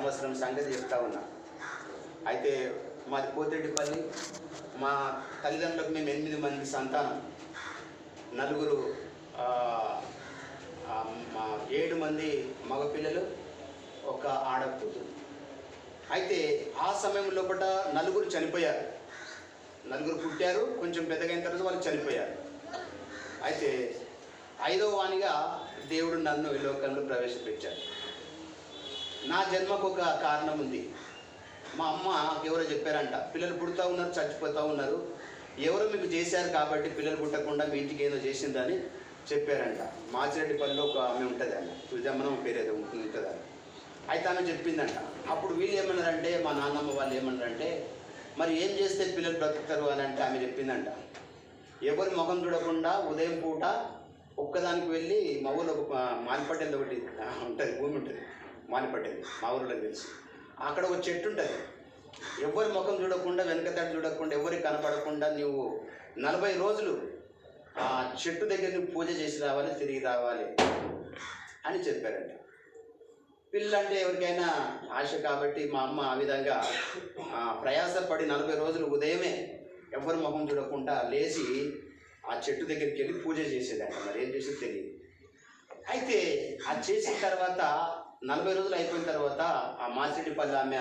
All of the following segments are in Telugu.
సంవత్సరం సంగతి చెప్తా ఉన్నా. అయితే మాది పోతిరెడ్డిపల్లి. మా తల్లిదండ్రులకు మేము 8 మంది సంతానం. నలుగురు మా 7 మంది మగపిల్లలు, ఒక ఆడకూతురు. అయితే ఆ సమయం లోపల నలుగురు చనిపోయారు. నలుగురు పుట్టారు, కొంచెం పెద్దగైన తర్వాత వాళ్ళు చనిపోయారు. అయితే 5వ వానిగా దేవుడు నన్ను ఈ లోకంలో ప్రవేశపెట్టాడు. నా జన్మకు ఒక కారణం ఉంది. మా అమ్మ ఎవరో చెప్పారంట, పిల్లలు పుడుతూ ఉన్నారు, చచ్చిపోతూ ఉన్నారు, ఎవరు మీకు చేశారు కాబట్టి పిల్లలు పుట్టకుండా మీ ఇంటికి ఏదో చేసిందని చెప్పారంట. మాచిరెడ్డిపల్లిలో ఒక ఆమె ఉంటుంది అన్న, సుజమ్మనం పేరు ఏదో ఉంటుంది అని. అయితే ఆమె చెప్పిందంట. అప్పుడు వీళ్ళు ఏమన్నారంటే, మా నాన్నమ్మ వాళ్ళు ఏమన్నారంటే, మరి ఏం చేస్తే పిల్లలు బ్రతుకుతారు అని అంటే ఆమె చెప్పిందంట, ఎవరి ముఖం చూడకుండా ఉదయం పూట ఒక్కదానికి వెళ్ళి మా ఊళ్ళో ఒక మానిపట్టెలు ఒకటి ఉంటుంది, భూమి ఉంటుంది మానిపట్టెలు, మా ఊళ్ళో తెలిసి. అక్కడ ఒక చెట్టు ఉంటుంది. ఎవరి ముఖం చూడకుండా, వెనకతడి చూడకుండా, ఎవరికి కనపడకుండా నువ్వు 40 రోజులు ఆ చెట్టు దగ్గర నువ్వు పూజ చేసి రావాలి, తిరిగి రావాలి అని చెప్పారంట. పిల్లలంటే ఎవరికైనా ఆశ కాబట్టి మా అమ్మ ఆ విధంగా ప్రయాసపడి 40 రోజులు ఉదయమే ఎవరి ముఖం చూడకుండా లేచి ఆ చెట్టు దగ్గరికి వెళ్ళి పూజ చేసేదంట. మరి ఏం చేసేది తెలియదు. అయితే అది చేసిన తర్వాత 40 రోజులు అయిపోయిన తర్వాత ఆ మాచిరెడ్డిపల్లి ఆమె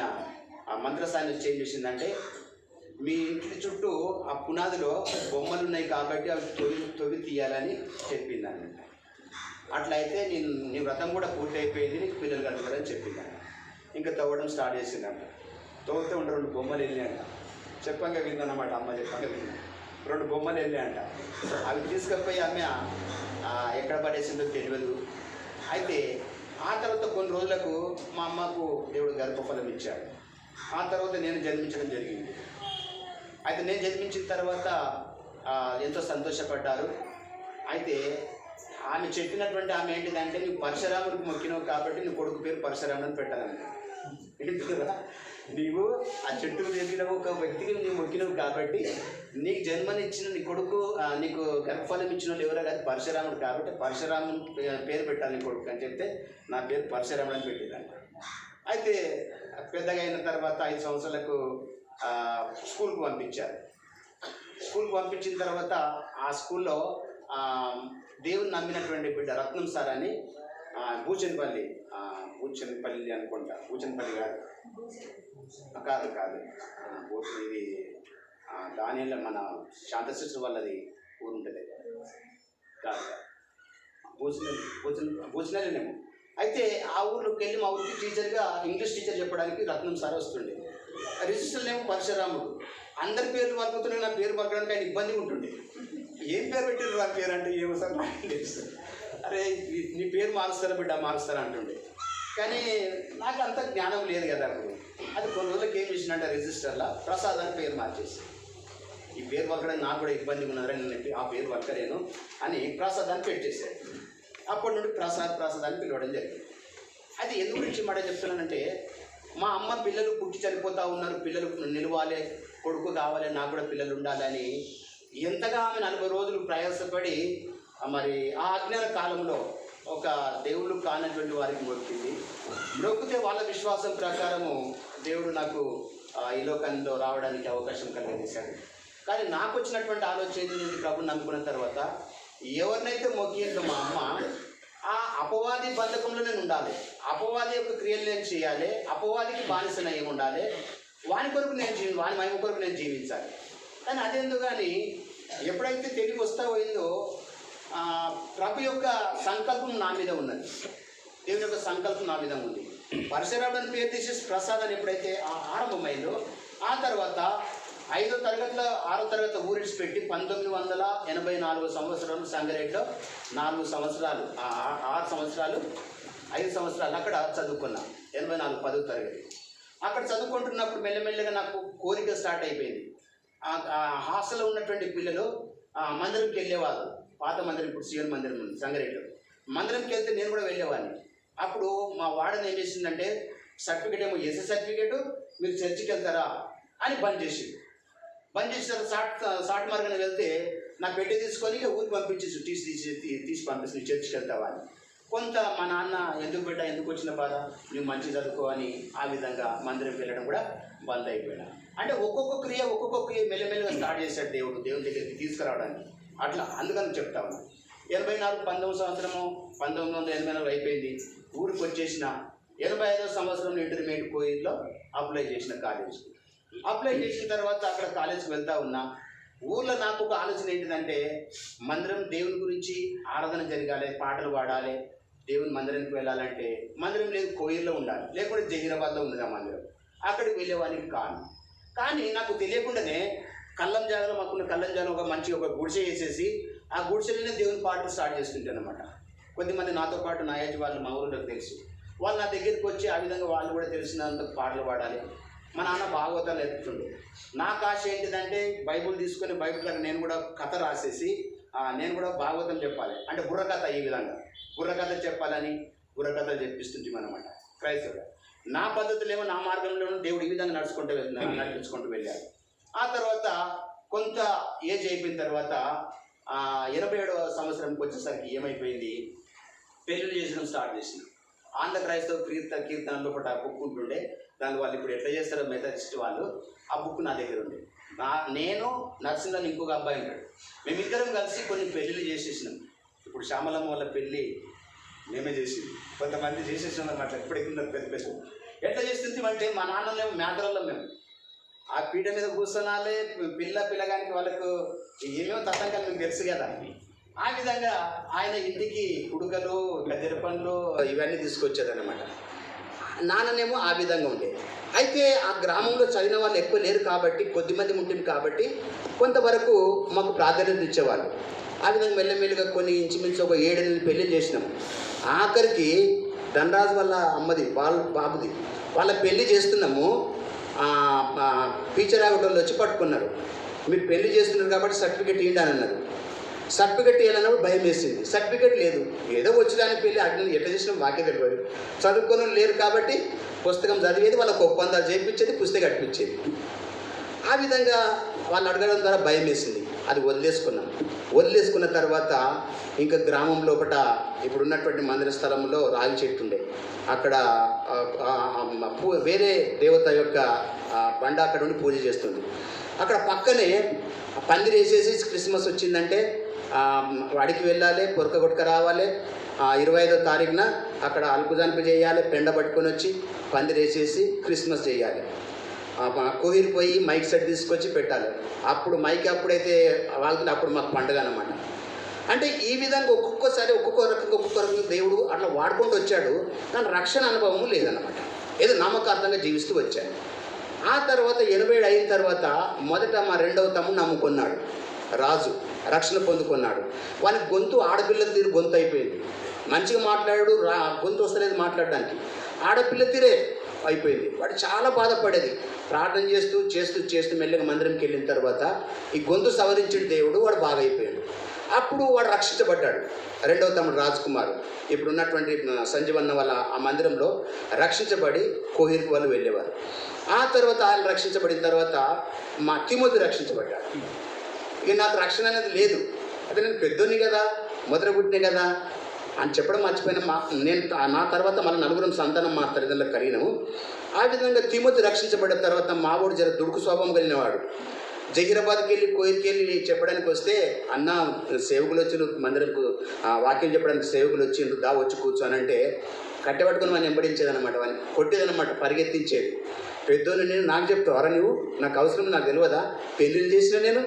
ఆ మంత్రసాన్ని వచ్చి ఏం చేసిందంటే, మీ ఇంటి చుట్టూ ఆ పునాదిలో బొమ్మలు ఉన్నాయి కాబట్టి అవి తొవి తీయాలని చెప్పిందన్నమాట. అట్లయితే నీ వ్రతం కూడా పూర్తి అయిపోయింది, నీకు పిల్లలు కలుగుతారని చెప్పిందంట. ఇంకా తవ్వడం స్టార్ట్ చేసిందంట. తవ్వుతూ ఉంటే 2 బొమ్మలు వెళ్ళాయంట. చెప్పంగా విందన్నమాట, అమ్మ చెప్పంగా విందా. 2 బొమ్మలు వెళ్ళాయంట. అవి తీసుకపోయి ఆమె ఎక్కడ పడేసిందో తెలియదు. అయితే ఆ తర్వాత కొన్ని రోజులకు మా అమ్మకు దేవుడు గర్భఫలం ఇచ్చాడు. ఆ తర్వాత నేను జన్మించడం జరిగింది. అయితే నేను జన్మించిన తర్వాత ఎంతో సంతోషపడ్డారు. అయితే ఆమె చెప్పినటువంటి ఆమె ఏంటిదంటే, నువ్వు పరశురాముడికి మొక్కినావు కాబట్టి నీ కొడుకు పేరు పరశురాముడు అని పెట్టాలంట. ఏంటిదా, నీవు ఆ చెట్టుకు జరిగిన ఒక వ్యక్తికి నువ్వు మొక్కినవు కాబట్టి నీకు జన్మనిచ్చిన నీ కొడుకు, నీకు గర్భఫలం ఇచ్చిన వాళ్ళు ఎవరో కాదు పరశురాముడు కాబట్టి పరశురాముని పేరు పెట్టాలి నీ కొడుకు అని చెప్తే నా పేరు పరశురాముడు అని పెట్టిందంట. అయితే పెద్దగా అయిన తర్వాత 5 సంవత్సరాలకు స్కూల్కి పంపించారు. స్కూల్కి పంపించిన తర్వాత ఆ స్కూల్లో దేవుని నమ్మినటువంటి బిడ్డ రత్నం సార్ అని బూచనపల్లి అనుకుంటా, బూచనపల్లి కాదు ఇది దానిలో మన శాంతశిష్టు వాళ్ళది ఊరు ఉంటుంది కాదు, బూచనలేనేమో. అయితే ఆ ఊర్లోకి వెళ్ళి మా ఊరికి టీచర్గా ఇంగ్లీష్ టీచర్ చెప్పడానికి రత్నం సార్ వస్తుండే. రిజిస్టర్లో ఏమో పరశురాముడు. అందరి పేర్లు పలుకుతున్నాయి, నా పేరు పలకడానికి ఆయన ఇబ్బందిగా ఉంటుండే. ఏం పేరు పెట్టారు వారి పేరు అంటే ఏమో సార్ అరే నీ పేరు మారుస్తారా బిడ్డ, మారుస్తారా అంటుండే. కానీ నాకు అంత జ్ఞానం లేదు కదా అప్పుడు. అది కొన్ని రోజులకి ఏం చేసినట్టే రిజిస్టర్లో ప్రసాద్ అని పేరు మార్చేసి, ఈ పేరు పలకడానికి నాకు కూడా ఇబ్బందిగా ఉన్నదని చెప్పి ఆ పేరు పలకలేను అని ప్రసాద్ అని పెట్టేశాడు. అప్పటి నుండి ప్రసాద్ అని పిలవడం జరిగింది. అది ఎందుకు గురించి మాట చెప్తున్నానంటే, మా అమ్మ పిల్లలు పుట్టి చనిపోతూ ఉన్నారు, పిల్లలు నిలవాలి, కొడుకు కావాలి, నాకు కూడా పిల్లలు ఉండాలని ఎంతగా ఆమె 40 రోజులు ప్రయాసపడి మరి ఆ అజ్ఞాన కాలంలో ఒక దేవుళ్ళు కానటువంటి వారికి మొక్కింది. మొక్కితే వాళ్ళ విశ్వాసం ప్రకారము దేవుడు నాకు ఈ లోకంలో రావడానికి అవకాశం కలిగజేశాడు. కానీ నాకు వచ్చినటువంటి ఆలోచన ఏంటి, ప్రభుని నమ్ముకున్న తర్వాత ఎవరినైతే మొక్కిందో మా అమ్మ, ఆ అపవాది బంధకంలో నేను ఉండాలి, అపవాది యొక్క క్రియలు నేను చేయాలి, అపవాదికి బానిసన ఏమి ఉండాలి, వాని మహిమ కొరకు నేను జీవించాలి. కానీ అదెందుకు కానీ ఎప్పుడైతే తెలివి వస్తా పోయిందో ప్రభు యొక్క సంకల్పం నా మీద ఉన్నది, దేవుని యొక్క సంకల్పం నా మీద ఉంది. పరశురాముడు అని పేరు తీసేసి ప్రసాద్ అని ఎప్పుడైతే ఆరంభమైందో, ఆ తర్వాత 5వ తరగతిలో 6వ తరగతి ఊరిడిచిపెట్టి 1984 సంవత్సరాలు సంగారెడ్డిలో 4 సంవత్సరాలు 6 సంవత్సరాలు 5 సంవత్సరాలు అక్కడ చదువుకున్నా. 84 10వ తరగతి అక్కడ చదువుకుంటున్నప్పుడు మెల్లమెల్లగా నాకు కోరిక స్టార్ట్ అయిపోయింది. హాస్టల్లో ఉన్నటువంటి పిల్లలు మందిరంకి వెళ్ళేవాళ్ళు. పాత మందిరం, ఇప్పుడు సిఎన్ మందిరం ఉంది సంగారెడ్డిలో. మందిరంకి వెళ్తే నేను కూడా వెళ్ళేవాడిని. అప్పుడు మా వాడని ఏం చేసిందంటే, సర్టిఫికేట్ ఏమో ఎస్ఎస్ సర్టిఫికేటు, మీరు చర్చికి వెళ్తారా అని బంద్ చేసిన సాట్ మార్గంలో వెళ్తే నా పెట్టి తీసుకొని ఊరికి పంపించేసి తీసి పంపిస్తుంది, చర్చికి వెళ్తావా అని. కొంత మా నాన్న ఎందుకు బిడ్డ ఎందుకు వచ్చిన బాధ, నువ్వు మంచి చదువుకో అని ఆ విధంగా మందిరం వెళ్ళడం కూడా బంద్ అయిపోయినా. అంటే ఒక్కొక్క క్రియ మెల్లమెల్లగా స్టార్ట్ చేశాడు దేవుని దగ్గరికి తీసుకురావడానికి. అట్లా అందుకని చెప్తా ఉన్నాను. 84 19 సంవత్సరము 1984 అయిపోయింది. ఊరికి వచ్చేసిన 85వ సంవత్సరం ఇంటర్మీడియట్ కోయిల్లో అప్లై చేసిన కాలేజ్కి. అప్లై చేసిన తర్వాత అక్కడ కాలేజ్కి వెళ్తా ఉన్నా. ఊర్లో నాకు ఒక ఆలోచన ఏంటిదంటే, మందిరం దేవుని గురించి ఆరాధన జరగాలి, పాటలు పాడాలి, దేవుని మందిరానికి వెళ్ళాలంటే మందిరం లేదు, కోయిల్లో ఉండాలి, లేకుంటే జహీరాబాద్లో ఉంది ఆ మందిరం. అక్కడికి వెళ్ళేవానికి కానీ నాకు తెలియకుండానే కల్లం జాగలో మాకున్న కల్లం జాగలో ఒక గుడిసె వేసేసి ఆ గుడిసెలోనే దేవుని పాటలు స్టార్ట్ చేసుకుంటాను అనమాట. కొద్దిమంది నాతో పాటు నా ఏజ్ వాళ్ళు మా ఊళ్ళోకి తెలుసు, వాళ్ళు నా దగ్గరికి వచ్చి ఆ విధంగా వాళ్ళు కూడా తెలిసినంత పాటలు పాడాలి. మా నాన్న భాగవతాలు నేర్పుతుండే. నాకు ఆశ ఏంటిదంటే బైబుల్ తీసుకొని బైబుల్ నేను కూడా కథ రాసేసి నేను కూడా భాగవతం చెప్పాలి, అంటే బుర్రకథ, ఈ విధంగా బుర్రకథ చెప్పాలని బుర్రకథలు చెప్పిస్తుంటాం అనమాట క్రైస్తవుడు. నా పద్ధతులేమో నా మార్గంలోనూ దేవుడు ఈ విధంగా నడిపించుకుంటూ వెళ్ళాడు. ఆ తర్వాత కొంత ఏజ్ అయిపోయిన తర్వాత 87వ సంవత్సరంకి వచ్చేసరికి ఏమైపోయింది, పెళ్ళిళ్ళు చేసడం స్టార్ట్ చేసిన. ఆంధ్ర క్రైస్తవ కీర్తనలో ఒకటి ఆ బుక్ ఉంటుండే, దాని వాళ్ళు ఇప్పుడు ఎట్లా చేస్తారో మెథడిస్ట్ వాళ్ళు, ఆ బుక్ నా దగ్గర ఉంది. నేను నర్సింగ్లో ఇంకొక అబ్బాయి ఉంటాడు, మేమిద్దరం కలిసి కొన్ని పెళ్ళిళ్ళు చేసేసినాం. ఇప్పుడు శ్యామలమ్మ వాళ్ళ పెళ్ళి మేమే చేసింది, కొంతమంది చేసేసినాం అట్లా. ఇప్పటికి పెద్ద ఎట్లా చేస్తుంది అంటే, మా నాన్నలేమో మేతలలో మేము ఆ పీట మీద కూర్చొనాలి, పిల్లగానికి వాళ్ళకు ఏమేమో తతంకాలు మీకు తెలుసు కదా. ఆ విధంగా ఆయన ఇంటికి కుడుకలు, గద్దెర పండ్లు ఇవన్నీ తీసుకొచ్చేదన్నమాట. నాన్ననేమో ఆ విధంగా ఉండేది. అయితే ఆ గ్రామంలో చదివిన వాళ్ళు ఎక్కువ లేరు కాబట్టి, కొద్దిమంది ఉంటుంది కాబట్టి కొంతవరకు మాకు ప్రాధాన్యత ఇచ్చేవాళ్ళు. ఆ విధంగా మెల్లమెల్లిగా కొన్ని ఇంచుమించు ఒక 7 పెళ్ళిళ్ళు చేసినాము. ఆఖరికి ధనరాజు వాళ్ళ అమ్మది, వాళ్ళ బాబుది, వాళ్ళ పెళ్ళి చేస్తున్నాము. టీచర్ ఆవిడోళ్ళు వచ్చి పట్టుకున్నారు, మీరు పెళ్లి చేస్తున్నారు కాబట్టి సర్టిఫికెట్ ఇవ్వండి అని అన్నారు. సర్టిఫికెట్ ఇవ్వాలన్నప్పుడు భయం వేసింది. సర్టిఫికెట్ లేదు, ఏదో వచ్చేదానికి పెళ్ళి అట్లా ఎట్లా చేసినా మాకే తెలియదు. చదువుకొని లేరు కాబట్టి పుస్తకం చదివేది, వాళ్ళకు ఒప్పందాలు చేయించేది, పుస్తకం కట్టించేది. ఆ విధంగా వాళ్ళు అడగడం ద్వారా భయం వేసింది. అది వదిలేసుకున్న తర్వాత ఇంకా గ్రామం లోపల ఇప్పుడున్నటువంటి మందిర స్థలంలో రాగి చెట్టు ఉండే, అక్కడ వేరే దేవత యొక్క బండ అక్కడ ఉండి పూజ చేస్తుంది. అక్కడ పక్కనే పందిరి వేసేసి క్రిస్మస్ వచ్చిందంటే వాడికి వెళ్ళాలి, పొరక కొట్టుక రావాలి. 25వ తారీఖున అక్కడ అల్పుజాన్పు చేయాలి, పెండ పట్టుకొని వచ్చి పందిరి వేసేసి క్రిస్మస్ చేయాలి. కోహిర్ పోయి మైక్ సెట్ తీసుకొచ్చి పెట్టాలి. అప్పుడు మైక్ అప్పుడైతే వాళ్ళకి అప్పుడు మాకు పండుగ అన్నమాట. అంటే ఈ విధంగా ఒక్కొక్క రకంగా దేవుడు అట్లా వాడుకుంటూ వచ్చాడు. కానీ రక్షణ అనుభవం లేదన్నమాట, ఏదో నమ్మకార్థంగా జీవిస్తూ వచ్చాడు. ఆ తర్వాత 87 అయిన తర్వాత మొదట మా 2వ తమ్ముడు నమ్ముకున్నాడు, రాజు రక్షణ పొందుకున్నాడు. వానికి గొంతు ఆడపిల్ల తీరు గొంతు అయిపోయింది, మంచిగా మాట్లాడాడు, గొంతు వస్తలేదు మాట్లాడడానికి, ఆడపిల్ల తీరే అయిపోయింది. వాడు చాలా బాధపడేది. ప్రార్థన చేస్తూ మెల్లగా మందిరంకి వెళ్ళిన తర్వాత ఈ గొంతు సవరించిన దేవుడు వాడు బాగా అయిపోయాడు. అప్పుడు వాడు రక్షించబడ్డాడు. 2వ తమ్ముడు రాజ్కుమార్ ఇప్పుడు ఉన్నటువంటి సంజీవన్న వాళ్ళ ఆ మందిరంలో రక్షించబడి కోహిర్కి వాళ్ళు వెళ్ళేవారు. ఆ తర్వాత ఆయన రక్షించబడిన తర్వాత మా తిమోతి రక్షించబడ్డాడు. ఇక నాకు రక్షణ అనేది లేదు, అదే నేను పెద్దోని కదా, మొదట పుట్టినే కదా అని చెప్పడం మర్చిపోయినా. నేను నా తర్వాత మళ్ళీ 4 సంతానం మా తల్లిదండ్రులకు కలిగినాము. ఆ విధంగా తిమోతి రక్షించబడిన తర్వాత మావోడు జర దుడుకు స్వభావం కలిగినవాడు. జహీరాబాద్కి వెళ్ళి కోయిర్కి వెళ్ళి చెప్పడానికి వస్తే, అన్న సేవకులు వచ్చిండ్రు మందిరంకు వాక్యం చెప్పడానికి సేవకులు వచ్చిండ్రు, వచ్చి కూర్చోనంటే కట్టెపట్టుకుని వాడిని వెంబడించేదనమాట, వాడిని కొట్టేదనమాట, పరిగెత్తించేది. పెద్దోళ్ళు నేను నాకు చెప్తావరా, నువ్వు నాకు అవసరం, నాకు తెలియదా? పెళ్ళిళ్ళు చేసిన నేను,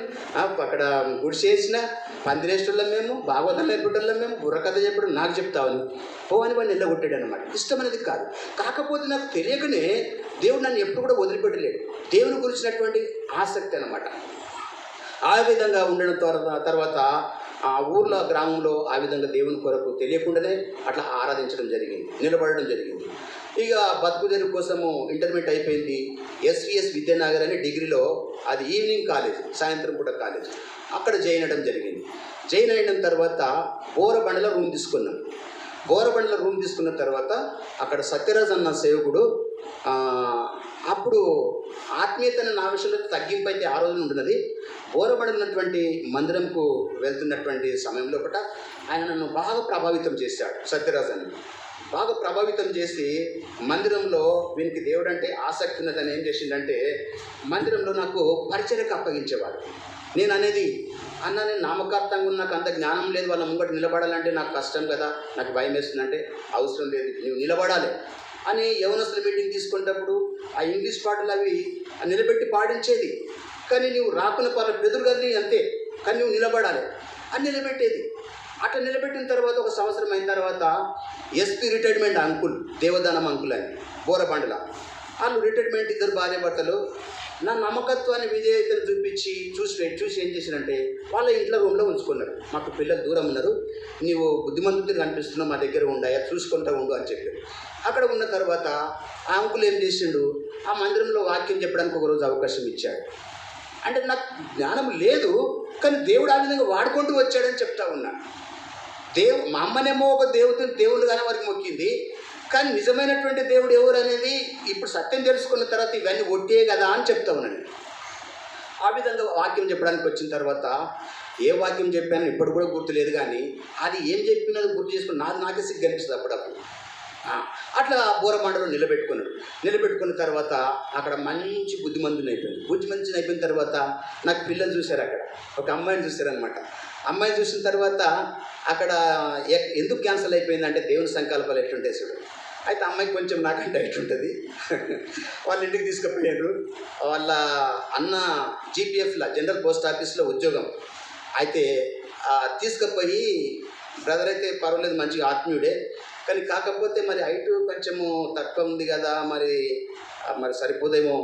అక్కడ గుడి చేసిన, పందిరేష్టోళ్ళం మేము, భాగవతం నేర్పటోళ్ళం మేము, బుర్రకథ చెప్పడం నాకు చెప్తావని పోవని వాడిని నిల్లగొట్టాడు అనమాట. ఇష్టం అనేది కాదు. కాకపోతే నాకు తెలియకనే దేవుడు నన్ను ఎప్పుడు కూడా వదిలిపెట్టలేడు. దేవుని గురించినటువంటి ఆసక్తి అనమాట. ఆ విధంగా ఉండడం తర్వాత ఆ ఊర్లో గ్రామంలో ఆ విధంగా దేవుని కొరకు తెలియకుండానే అట్లా ఆరాధించడం జరిగింది, నిలబడడం జరిగింది. ఇక బతుకుదెరువు కోసము ఇంటర్మీడియట్ అయిపోయింది. ఎస్విఎస్ విద్యానగర్ అనే డిగ్రీలో, అది ఈవినింగ్ కాలేజ్, సాయంత్రం పూట కాలేజ్, అక్కడ జాయిన్ అవ్వడం జరిగింది. జాయిన్ అయిన తర్వాత బోరబండలో రూమ్ తీసుకున్నాం. బోరబండలో రూమ్ తీసుకున్న తర్వాత అక్కడ సత్యరాజ్ అన్న సేవకుడు, అప్పుడు ఆత్మీయతను నా విషయంలో తగ్గింపు అయితే ఆ రోజున ఉంటున్నది. బోరబండ ఉన్నటువంటి మందిరంకు వెళ్తున్నటువంటి సమయంలో ఒకట ఆయన నన్ను బాగా ప్రభావితం చేశాడు. సత్యరాజ్ అని బాగా ప్రభావితం చేసి మందిరంలో వీనికి దేవుడు అంటే ఆసక్తి ఉన్నదని ఏం చేసిండంటే మందిరంలో నాకు పరిచర్యకు అప్పగించేవాడు. నేను అనేది అన్న నేను నామకార్థంగా నాకు అంత జ్ఞానం లేదు, వాళ్ళ ముంగట నిలబడాలంటే నాకు కష్టం కదా, నాకు భయం వేస్తుందంటే అవసరం లేదు, నువ్వు నిలబడాలి అని యవనస్తుల మీటింగ్ తీసుకునేటప్పుడు ఆ ఇంగ్లీష్ పాటలు అవి నిలబెట్టి పాడించేది. కానీ నువ్వు రాకున్న పర్లేదు బెదురు కదిలి అంతే, కానీ నువ్వు నిలబడాలి అని నిలబెట్టేది. అట్లా నిలబెట్టిన తర్వాత ఒక సంవత్సరం అయిన తర్వాత SP retirement uncle, Devadanam uncle అని బోరబండల వాళ్ళు రిటైర్మెంట్, ఇద్దరు భార్య భర్తలు నా నమ్మకత్వాన్ని విధేయతను చూసి ఏం చేశారంటే వాళ్ళ ఇంట్లో రూమ్లో ఉంచుకున్నారు. మాకు పిల్లలు దూరం ఉన్నారు, నీవు బుద్ధిమంతుడిగా కనిపిస్తున్నావు, మా దగ్గర ఉండాయా చూసుకుంటూ ఉండు అని చెప్పారు. అక్కడ ఉన్న తర్వాత ఆ అంకుల్ ఏం చేసిండు, ఆ మందిరంలో వాక్యం చెప్పడానికి ఒకరోజు అవకాశం ఇచ్చాడు. అంటే నాకు జ్ఞానం లేదు, కానీ దేవుడు ఆ విధంగా వాడుకుంటూ వచ్చాడని చెప్తా ఉన్నా. మా అమ్మనేమో ఒక దేవుడుగానే వారికి మొక్కింది, కానీ నిజమైనటువంటి దేవుడు ఎవరు అనేది ఇప్పుడు సత్యం తెలుసుకున్న తర్వాత ఇవన్నీ ఒట్టే కదా అని చెప్తా ఉన్నాను. ఆ విధంగా వాక్యం చెప్పడానికి వచ్చిన తర్వాత ఏ వాక్యం చెప్పానో ఇప్పుడు కూడా గుర్తులేదు, కానీ అది ఏం చెప్పినది గుర్తు చేసుకుని నాకే సిగ్గు అనిపిస్తుంది అప్పుడప్పుడు. అట్లా బోరమండలో నిలబెట్టుకున్న తర్వాత అక్కడ మంచి బుద్ధిమంతుని అయిపోయిన తర్వాత నాకు పిల్లలు చూశారు, అక్కడ ఒక అమ్మాయిని చూశారనమాట. అమ్మాయిని చూసిన తర్వాత అక్కడ ఎందుకు క్యాన్సిల్ అయిపోయిందంటే దేవుని సంకల్పాలు ఎట్లుంటాయి చూడు. అయితే అమ్మాయికి కొంచెం నాకంటే ఎట్లుంటుంది, వాళ్ళ ఇంటికి తీసుకుపోయారు. వాళ్ళ అన్న జీపీఎఫ్లో జనరల్ పోస్ట్ ఆఫీస్లో ఉద్యోగం. అయితే తీసుకుపోయి బ్రదర్ అయితే పర్వాలేదు మంచిగా ఆత్మీయుడే, కానీ కాకపోతే మరి హైట్ కొంచెము తక్కువ ఉంది కదా, మరి సరిపోదేమో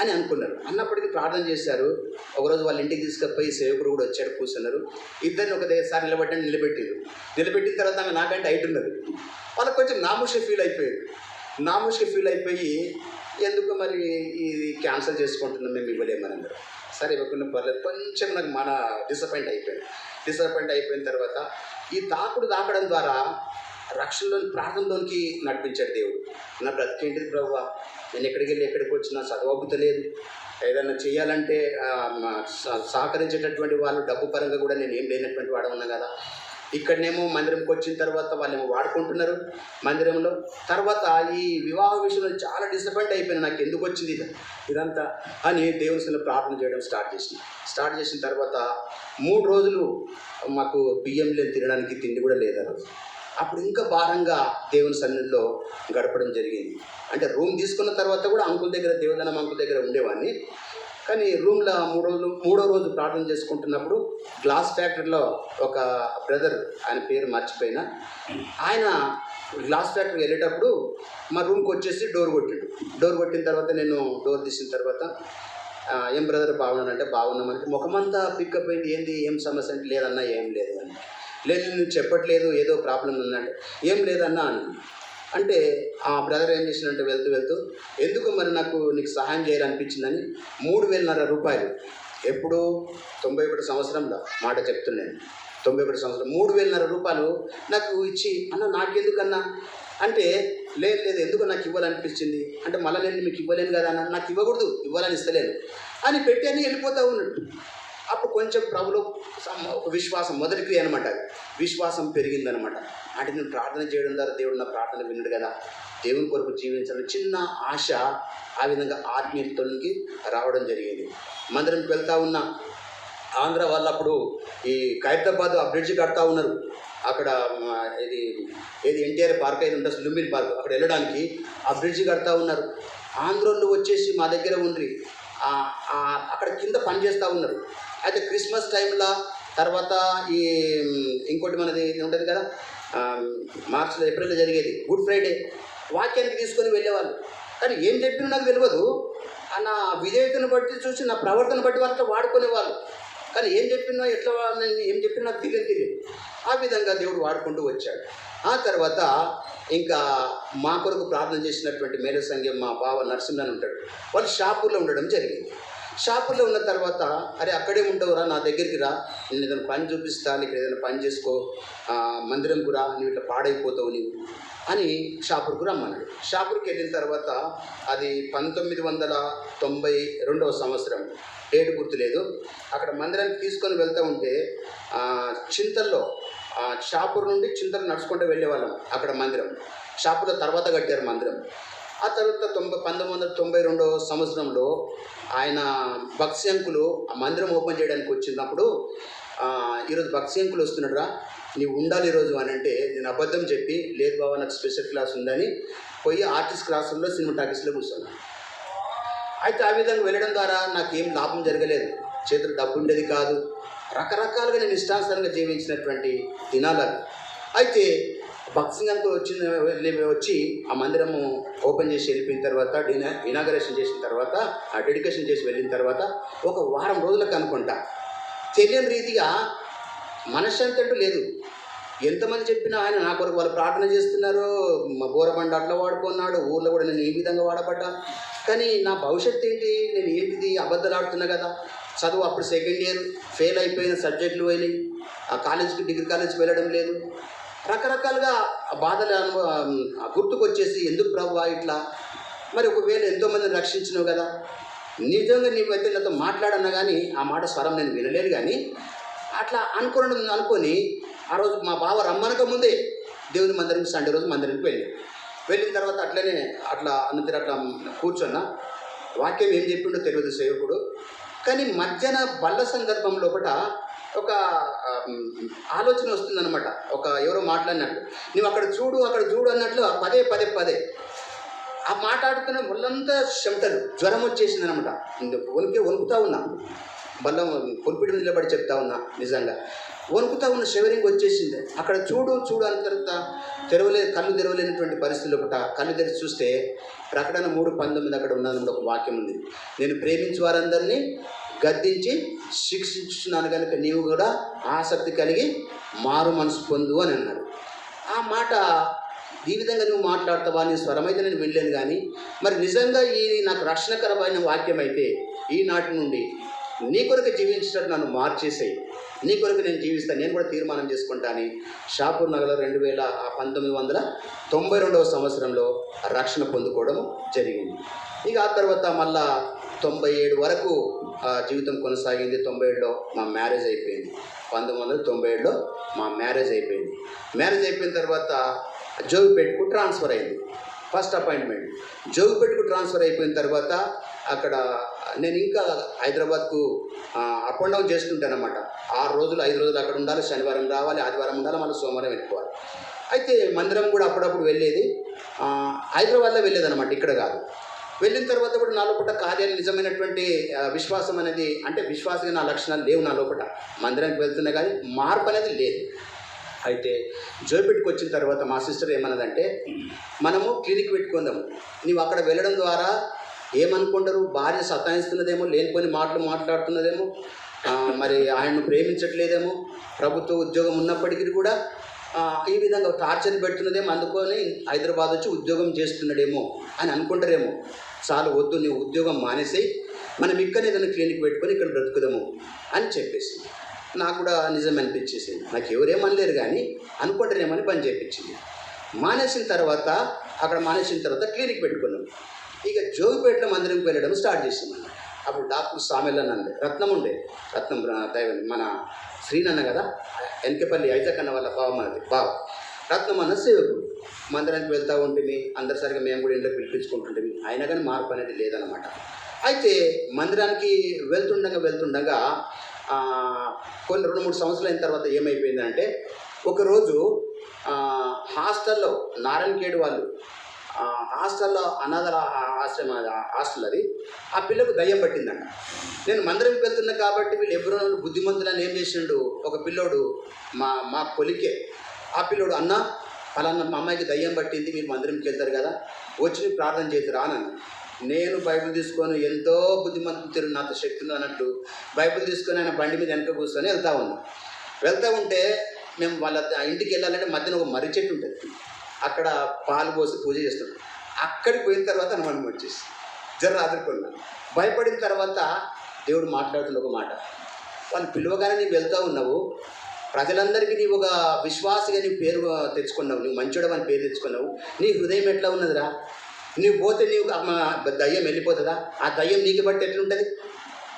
అని అనుకున్నారు. అన్నప్పటికీ ప్రార్థన చేశారు. ఒకరోజు వాళ్ళ ఇంటికి తీసుకుపోయి సేవకుడు కూడా వచ్చాడు, కూర్చున్నారు. ఇద్దరిని ఒకసారి నిలబెట్టిన తర్వాత ఆమె నాకంటే హైట్ ఉన్నది. వాళ్ళకి కొంచెం నామూషి ఫీల్ అయిపోయి ఎందుకు మరి ఇది క్యాన్సిల్ చేసుకుంటున్నాం, మేము ఇవ్వలేమని అన్నారు. సరే ఇవ్వకుండా పర్లేదు, కొంచెం నాకు డిసప్పాయింట్ అయిపోయిన తర్వాత ఈ తాకడం ద్వారా రక్షణలోని ప్రార్థనలోనికి నడిపించాడు దేవుడు. నా బ్రతికేంటిది ప్రభువా, నేను ఎక్కడికి వెళ్ళి ఎక్కడికి వచ్చినా చదవబుద్ధి లేదు, ఏదైనా చేయాలంటే సహకరించేటటువంటి వాళ్ళు డబ్బు పరంగా కూడా నేను ఏం లేనటువంటి వాడు ఉన్నా కదా. ఇక్కడనేమో మందిరంకి వచ్చిన తర్వాత వాళ్ళేమో వాడుకుంటున్నారు మందిరంలో. తర్వాత ఈ వివాహ విషయంలో చాలా డిసప్పాయింట్ అయిపోయినా, నాకు ఎందుకు వచ్చింది ఇదంతా అని దేవుని సన్నిధిలో ప్రార్థన చేయడం స్టార్ట్ చేసిన తర్వాత 3 రోజులు మాకు బియ్యం లేదు, తినడానికి తిండి కూడా లేదు. అప్పుడు ఇంకా భారంగా దేవుని సన్నిధిలో గడపడం జరిగింది. అంటే రూమ్ తీసుకున్న తర్వాత కూడా అంకుల్ దగ్గర, దేవదానం అంకుల్ దగ్గర ఉండేవాడిని. కానీ రూమ్లో 3వ రోజు ప్రార్థన చేసుకుంటున్నప్పుడు గ్లాస్ ఫ్యాక్టరీలో ఒక బ్రదర్, ఆయన పేరు మర్చిపోయినా, ఆయన గ్లాస్ ఫ్యాక్టరీకి వెళ్ళేటప్పుడు మా రూమ్కి వచ్చేసి డోర్ కొట్టిన తర్వాత నేను డోర్ తీసిన తర్వాత ఏం బ్రదర్ బాగున్నానంటే బాగున్నామంటే ముఖమంతా పికప్ అయింది. ఏంది ఏం సమస్య అంటే లేదన్నా ఏం లేదు అని. లేదు నువ్వు చెప్పట్లేదు, ఏదో ప్రాబ్లం ఉందంటే ఏం లేదన్నా అని అంటే ఆ బ్రదర్ ఏం చేసినంటే వెళ్తూ ఎందుకు మరి నీకు సహాయం చేయాలనిపించిందని 3,500 రూపాయలు, ఎప్పుడు 91 సంవత్సరంలో మాట చెప్తున్నాను, 91 సంవత్సరం 3,500 రూపాయలు నాకు ఇచ్చి, అన్న నాకెందుకన్నా అంటే లేదు ఎందుకు నాకు ఇవ్వాలనిపించింది అంటే మళ్ళీ నేను మీకు ఇవ్వలేను కదా అన్న, నాకు ఇవ్వకూడదు, ఇవ్వాలని ఇస్తలేను అని పెట్టి అని వెళ్ళిపోతూ ఉన్నట్టు. అప్పుడు కొంచెం ప్రభులో ఒక విశ్వాసం, మొదటి క్రియ అనమాట, విశ్వాసం పెరిగిందనమాట. అంటే నేను ప్రార్థన చేయడం ద్వారా దేవుడు నా ప్రార్థన విన్నాడు కదా, దేవుని కొరకు జీవించాలని చిన్న ఆశ ఆ విధంగా ఆత్మీయతలోకి రావడం జరిగింది. మందిరంకి వెళ్తూ ఉన్న ఆంధ్ర వాళ్ళు అప్పుడు ఈ ఖైరతాబాద్ ఆ బ్రిడ్జ్ కడతా ఉన్నారు. అక్కడ ఏది ఎన్టీఆర్ పార్క్ అయితే ఉంటుంది, లుంబిని పార్క్, అక్కడ వెళ్ళడానికి ఆ బ్రిడ్జ్ కడతా ఉన్నారు. ఆంధ్రోళ్ళు వచ్చేసి మా దగ్గర ఉండి అక్కడ కింద పని చేస్తూ ఉన్నారు. అయితే క్రిస్మస్ టైంలో తర్వాత ఈ ఇంకోటి మనది ఉంటుంది కదా, మార్చిలో ఏప్రిల్లో జరిగేది గుడ్ ఫ్రైడే, వాక్యానికి తీసుకొని వెళ్ళేవాళ్ళు. కానీ ఏం చెప్పినా నాకు తెలియదు, నా విధేయతను బట్టి చూసి నా ప్రవర్తన బట్టి వాళ్ళతో వాడుకునేవాళ్ళు. కానీ ఏం చెప్పినా నాకు తెలియదు. ఆ విధంగా దేవుడు వాడుకుంటూ వచ్చాడు. ఆ తర్వాత ఇంకా మా కొరకు ప్రార్థన చేసినటువంటి మేలు సంఘం మా బావ నరసింహన్ ఉంటాడు, వాళ్ళు షాపూర్లో ఉండడం జరిగింది. షాపుల్లో ఉన్న తర్వాత అరే అక్కడే ఉండవురా, నా దగ్గరికి రా, నేను ఏదైనా పని చూపిస్తాను, ఇక్కడ ఏదైనా పని చేసుకో, మందిరంకు రా, నువ్వు ఇట్లా పాడైపోతావు నీవు అని షాపూర్కు రమ్మన్నాడు. షాపూర్కి వెళ్ళిన తర్వాత అది 1992 సంవత్సరం, డేట్ గుర్తులేదు. అక్కడ మందిరానికి తీసుకొని వెళ్తూ ఉంటే చింతల్లో షాపూర్ నుండి చింతలు నడుచుకుంటూ వెళ్ళేవాళ్ళం. అక్కడ మందిరం షాపూర్లో తర్వాత కట్టారు మందిరం. ఆ తర్వాత 1992 సంవత్సరంలో ఆయన భక్తి అంకులు ఆ మందిరం ఓపెన్ చేయడానికి వచ్చినప్పుడు, ఈరోజు భక్తి అంకులు వస్తున్నాడురా, నీవు ఉండాలి ఈరోజు అని అంటే, నేను అబద్ధం చెప్పి లేదు బాబా నాకు స్పెషల్ క్లాస్ ఉందని పోయి ఆర్టిస్ట్ క్లాస్ రూమ్లో సినిమా టాకీస్లో కూర్చున్నాను. అయితే ఆ విధంగా వెళ్ళడం ద్వారా నాకు ఏం లాభం జరగలేదు, చేతులు డబ్బు ఉండేది కాదు, రకరకాలుగా నేను ఇష్టానుసారంగా జీవించినటువంటి దినాలు. అయితే భక్సింగ్ అంతా వచ్చి ఆ మందిరము ఓపెన్ చేసి వెళ్ళిపోయిన తర్వాత, ఇనాగరేషన్ చేసిన తర్వాత, ఆ డెడికేషన్ చేసి వెళ్ళిన తర్వాత ఒక వారం రోజులకు అనుకుంటా తెలియని రీతిగా మనశ్శాంతి అంటూ లేదు. ఎంతమంది చెప్పినా ఆయన నా కొరకు వాళ్ళు ప్రార్థన చేస్తున్నారు, మా బోరబండ అట్లా వాడుకున్నాడు, ఊర్లో కూడా నేను ఈ విధంగా వాడబడ్డా, కానీ నా భవిష్యత్తు ఏంటి, నేను ఏంటిది అబద్ధాలు ఆడుతున్నా కదా. చదువు అప్పుడు సెకండ్ ఇయర్ ఫెయిల్ అయిపోయిన సబ్జెక్టులు పోయినాయి, ఆ కాలేజీకి డిగ్రీ కాలేజీకి వెళ్ళడం లేదు, రకరకాలుగా బాధలు గుర్తుకొచ్చేసి ఎందుకు ప్రభువా ఇట్లా, మరి ఒకవేళ ఎంతోమందిని రక్షించినావు కదా, నిజంగా నీవైతే నాతో మాట్లాడన్నా కానీ ఆ మాట స్వరం నేను వినలేదు. కానీ అట్లా అనుకొని ఆ రోజు మా బావ రమ్మనక ముందే దేవుని మందిరం సండే రోజు మందిరానికి వెళ్ళిన తర్వాత అట్లా కూర్చున్నా. వాక్యం ఏం చెప్పిండో తెలియదు సేవకుడు, కానీ మధ్యాహ్న బల్ల సందర్భం లోపల ఒక ఆలోచన వస్తుందన్నమాట. ఎవరో మాట్లాడినట్టు, నువ్వు అక్కడ చూడు అన్నట్లు పదే ఆ మాట్లాడుతున్న ఒళ్ళంతా చెమటలు, జ్వరం వచ్చేసింది అనమాట. వణుకుతా ఉన్నా, బల్ల పొలిపిడి నిలబడి చెప్తా ఉన్నా, నిజంగా వణుకుతా ఉన్న షివరింగ్ వచ్చేసింది. అక్కడ చూడు అన్న తర్వాత కళ్ళు తెరవలేనటువంటి పరిస్థితులు కళ్ళు తెరిచి చూస్తే ప్రకటన 3:19 అక్కడ ఉన్నది ఒక వాక్యం ఉంది. నేను ప్రేమించే వారందరినీ గద్దించి శిక్షించున్నాను కనుక నీవు కూడా ఆసక్తి కలిగి మారు మనసు పొందు అని అన్నాడు. ఆ మాట ఈ విధంగా నువ్వు మాట్లాడతావా, నీ స్వరమైతే నేను వినలేను, కానీ మరి నిజంగా ఈ నాకు రక్షణకరమైన వాక్యం అయితే ఈనాటి నుండి నీ కొరకు జీవించినట్టు నన్ను మార్చేసాయి, నీ కొరకు నేను జీవిస్తాను, నేను కూడా తీర్మానం చేసుకుంటాను. షాపూర్ నగర్లో 1992 సంవత్సరంలో రక్షణ పొందుకోవడం జరిగింది. ఇక ఆ తర్వాత మళ్ళా 97 వరకు జీవితం కొనసాగింది. 97లో మా మ్యారేజ్ అయిపోయింది. 1997లో మా మ్యారేజ్ అయిపోయింది. మ్యారేజ్ అయిపోయిన తర్వాత జోగిపేటకు ట్రాన్స్ఫర్ అయింది. ఫస్ట్ అపాయింట్మెంట్ జోగిపేటకు ట్రాన్స్ఫర్ అయిపోయిన తర్వాత అక్కడ నేను ఇంకా హైదరాబాద్కు అప్ అండ్ డౌన్ చేస్తుంటాను అన్నమాట. 6 రోజులు 5 రోజులు అక్కడ ఉండాలి, శనివారం రావాలి, ఆదివారం ఉండాలి, మళ్ళీ సోమవారం వెళ్ళిపోవాలి. అయితే మందిరం కూడా అప్పుడప్పుడు వెళ్ళేది, హైదరాబాద్లో వెళ్ళేదన్నమాట, ఇక్కడ కాదు. వెళ్ళిన తర్వాత కూడా నా లోపల కార్యాలు నిజమైనటువంటి విశ్వాసం అనేది, అంటే విశ్వాసంగా నా లక్షణాలు లేవు నా లోపల. మందిరానికి వెళ్తున్నా కానీ మార్పు అనేది లేదు. అయితే జోగిపేటకు వచ్చిన తర్వాత మా సిస్టర్ ఏమన్నదంటే, మనము క్లినిక్ పెట్టుకుందాము, నీవు అక్కడ వెళ్ళడం ద్వారా ఏమనుకుంటారు, భార్య సతాయిస్తున్నదేమో, లేనిపోని మాటలు మాట్లాడుతున్నదేమో, మరి ఆయన్ను ప్రేమించట్లేదేమో, ప్రభుత్వ ఉద్యోగం ఉన్నప్పటికీ కూడా ఈ విధంగా టార్చర్ పెడుతున్నదేమో, అందుకొని హైదరాబాద్ వచ్చి ఉద్యోగం చేస్తున్నాడేమో అని అనుకుంటారేమో. చాలు వద్దు, నీవు ఉద్యోగం మానేసి మనం ఇక్కడ ఏదైనా క్లినిక్ పెట్టుకొని ఇక్కడ బ్రతుకుదాము అని చెప్పేసి నాకు కూడా నిజం అనిపించేసింది. నాకు ఎవరేమనలేరు కానీ అనుకుంటారేమని పని చేయించింది. మానేసిన తర్వాత క్లినిక్ పెట్టుకున్నాం. ఇక జోగిపేటలో మందిరంకి వెళ్ళడం స్టార్ట్ చేసాం అన్నమాట. అప్పుడు డాక్టర్ సామెల్ అన్న రత్నం మన శ్రీనన్న కదా, వెనకపల్లి ఐజక్ అన్న వాళ్ళ బావ రత్నం అన్న సేవకుడు. మందిరానికి వెళ్తూ ఉంటుంది, అందరి సరిగా మేము కూడా ఇంట్లో పిలిపించుకుంటుంటుంది, అయినా కానీ మార్పు అనేది లేదనమాట. అయితే మందిరానికి వెళ్తుండగా కొన్ని 2-3 సంవత్సరాలు అయిన తర్వాత ఏమైపోయిందంటే, ఒకరోజు హాస్టల్లో నారాయణఖేడ్ వాళ్ళు హాస్టల్లో అనాథల ఆశ్రమ హాస్టల్ అది, ఆ పిల్లకు దయ్యం పట్టిందంట. నేను మందిరంకి వెళ్తున్నా కాబట్టి వీళ్ళు ఎవరో బుద్ధిమంతులని ఏం చేసిండు, ఒక పిల్లోడు మా కొలికే, ఆ పిల్లోడు అన్న పలానా మా అమ్మాయికి దయ్యం పట్టింది, మీరు మందిరంకి వెళ్తారు కదా, వచ్చి ప్రార్థన చేతురా అని. నేను బైబిల్ తీసుకొని, ఎంతో బుద్ధిమంతులు నాతో శక్తి ఉంది అన్నట్టు బైబిల్ తీసుకొని ఆయన బండి మీద వెనక కూర్చొని వెళ్తూ ఉంటే మేము వాళ్ళ ఇంటికి వెళ్ళాలంటే మధ్యన ఒక మర్రి చెట్టు ఉంటుంది, అక్కడ పాలు పోసి పూజ చేస్తున్నాం. అక్కడికి పోయిన తర్వాత అనుమానం వచ్చేసి ఆదుకున్నాను. భయపడిన తర్వాత దేవుడు మాట్లాడుతున్న ఒక మాట, వాళ్ళు పిలువగానే నీవు వెళ్తూ ఉన్నావు, ప్రజలందరికీ నీవు ఒక విశ్వాసిగా నీ పేరు తెచ్చుకున్నావు, నువ్వు మంచోడు అని పేరు తెచ్చుకున్నావు, నీ హృదయం ఎట్లా ఉన్నదిరా, నువ్వు పోతే నీవు దయ్యం వెళ్ళిపోతుందా, ఆ దయ్యం నీకు బట్టి ఎట్లుంటుంది,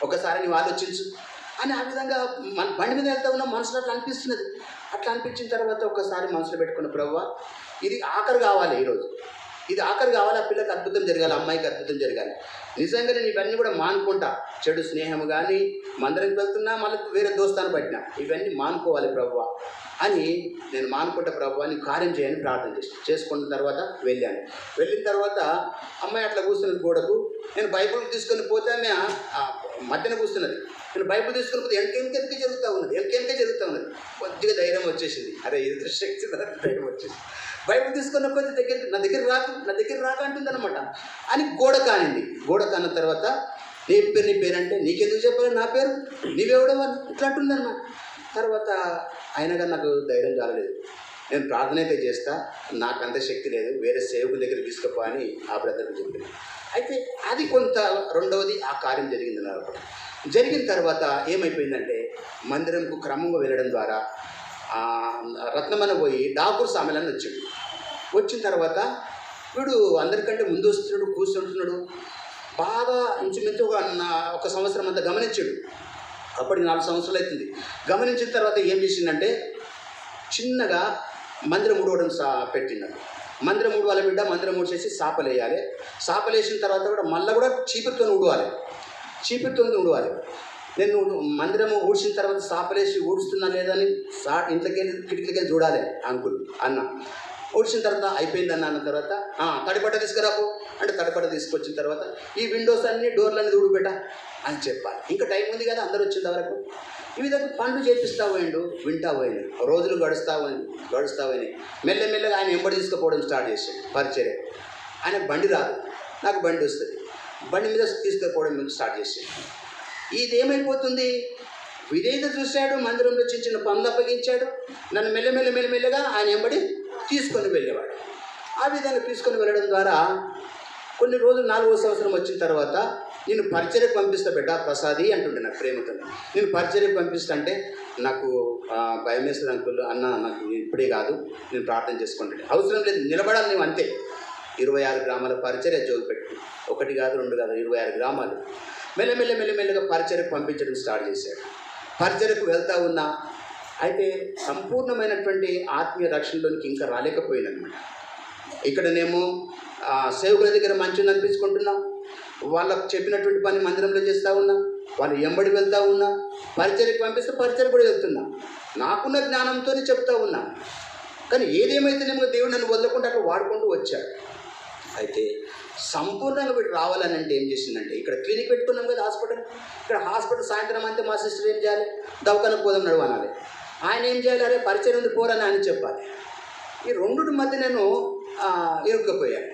ఒకసారి నీవు ఆలోచించు. అని ఆ విధంగా మన బండి మీద వెళ్తా ఉన్న మనసులో అట్లా అనిపిస్తున్నది. అట్లా అనిపించిన తర్వాత ఒక్కసారి మనసులో పెట్టుకున్న, ప్రభువా ఇది ఆఖరు కావాలి, ఈరోజు ఇది ఆఖరు కావాలి, ఆ పిల్లకి అద్భుతం జరగాలి, అమ్మాయికి అద్భుతం జరగాలి. నిజంగా నేను ఇవన్నీ కూడా మానుకుంటా. చెడు స్నేహం కానీ, మందిరంకి వెళ్తున్నా, మళ్ళీ వేరే దోస్తాను పట్టినా, ఇవన్నీ మానుకోవాలి ప్రభువా అని నేను మానుకుంటా ప్రభువా, నీ కార్యం చేయని ప్రార్థన చేసుకున్న తర్వాత వెళ్ళిన తర్వాత అమ్మాయి అట్లా కూర్చున్నది గోడకు. నేను బైబిల్ తీసుకొని పోతే ఆమె మధ్యన కూర్చున్నది. నేను బైబిల్ తీసుకొని పోతే వెనకెనకే జరుగుతూ ఉన్నది. కొద్దిగా ధైర్యం వచ్చేసింది. అరే ఇది శక్తి ధైర్యం వచ్చేసింది. బైబిల్ తీసుకున్న కొద్ది నా దగ్గర రాకు అంటుందన్నమాట. అని గోడ కానిన తర్వాత నీ పేరు అంటే నీకెందుకు చెప్పాలి నా పేరు, నీవెవడవా ఇట్లా అంటుందన్నమాట. తర్వాత అయినగా నాకు ధైర్యం చాలలేదు. నేను ప్రార్థన అయితే చేస్తా, నాకు అంత శక్తి లేదు, వేరే సేవకుల దగ్గర తీసుకుపో అని ఆ బ్రదర్కి చెప్పింది. అయితే అది కొంత. రెండవది ఆ కార్యం జరిగింది నాకు. జరిగిన తర్వాత ఏమైపోయిందంటే మందిరంకు క్రమంగా వెళ్ళడం ద్వారా రత్నమన పోయి డాకూర్ సామెలని వచ్చిన తర్వాత వీడు అందరికంటే ముందు వస్తున్నాడు, కూర్చుంటున్నాడు. బాగా ఇంచుమించు ఒక సంవత్సరం అంతా గమనించాడు. అప్పటికి 4 సంవత్సరాలు అవుతుంది. గమనించిన తర్వాత ఏం చేసిందంటే చిన్నగా మందిరం ఊడవడం పెట్టిండు. మందిరం ఊడవాల బిడ్డ, మందిరం ఊడ్చేసి సాపలేయాలి. సాపలేసిన తర్వాత కూడా మళ్ళీ కూడా చీపురుతో ఊడవాలి. నేను మందిరం ఊడ్చిన తర్వాత సాపలేసి ఊడుస్తున్నా లేదని ఇంట్లోకెళ్ళి కిటికీలకెళ్ళి చూడాలి అంకుల్ అన్న. ఊడ్చిన తర్వాత అయిపోయింది అన్న తర్వాత తడిపట్ట తీసుకురాకు అంటే తడిపట్ట తీసుకొచ్చిన తర్వాత ఈ విండోస్ అన్ని డోర్లన్నీ ఊడిపెట్ట అని చెప్పాలి. ఇంకా టైం ఉంది కదా, అందరూ వచ్చిన వరకు. ఈ విధంగా పనులు చేపిస్తా వింటా పోయింది. రోజులు గడుస్తా పోయినాయి. మెల్లమెల్లగా ఆయన ఎంబడి తీసుకుపోవడం స్టార్ట్ చేశాడు. పరిచర్య ఆయనకు బండి రాదు, నాకు బండి వస్తుంది. బండి మీద తీసుకుపోవడం స్టార్ట్ చేశాడు. ఇది ఏమైపోతుంది, విధేయత చూశాడు, మందిరంలో చిన్న పనులు అప్పగించాడు. నన్ను మెల్లమెల్లగా ఆయన ఎంబడి తీసుకొని వెళ్ళేవాడు. ఆ విధంగా తీసుకొని వెళ్ళడం ద్వారా కొన్ని రోజులు 4వ సంవత్సరం వచ్చిన తర్వాత నేను పరిచర్యకు పంపిస్తా బిడ్డ ప్రసాది అంటుండే నాకు ప్రేమతో. నేను పరిచర్యకు పంపిస్తా అంటే నాకు భయం వేస్తుంది అంకుల్ అన్న, నాకు ఇప్పుడే కాదు, నేను ప్రార్థన చేసుకుంటాను. అవసరం లేదు, నిలబడాలి నువ్వు అంతే. 26 గ్రామాల పరిచర్య జోలు పెట్టు, 1 కాదు 2 కాదు 26 గ్రామాలు. మెల్లమెల్లగా పరిచర్యకు పంపించడం స్టార్ట్ చేశాడు. పరిచర్యకు వెళ్తా ఉన్నా. అయితే సంపూర్ణమైనటువంటి ఆత్మీయ రక్షణలోనికి ఇంకా రాలేకపోయిందనమాట. ఇక్కడనేమో సేవకుల దగ్గర మంచిగా అనిపించుకుంటున్నాం, వాళ్ళకు చెప్పినటువంటి పని మందిరంలో చేస్తూ ఉన్నా, వాళ్ళు ఎంబడి వెళ్తూ ఉన్నా, పరిచర్యకు పంపిస్తే పరిచర్య కూడా వెళ్తున్నా, నాకున్న జ్ఞానంతోనే చెప్తా ఉన్నా. కానీ ఏదేమైతేనేమో దేవుడు నన్ను వదలకుండా అట్లా వాడుకుంటూ వచ్చాడు. అయితే సంపూర్ణంగా వీడు రావాలని అంటే ఏం చేసిందంటే, ఇక్కడ క్లినిక్ పెట్టుకున్నాం కదా హాస్పిటల్ సాయంత్రం అంతే మా సిస్టర్ ఏం చేయాలి, దవాఖానకు పోదాం నడువు అనాలి. ఆయన ఏం చేయాలి, అరే పరిచయం ఉంది పోరని ఆయన చెప్పాలి. ఈ రెండుటి మధ్య నేను ఇరుక్కుపోయాను.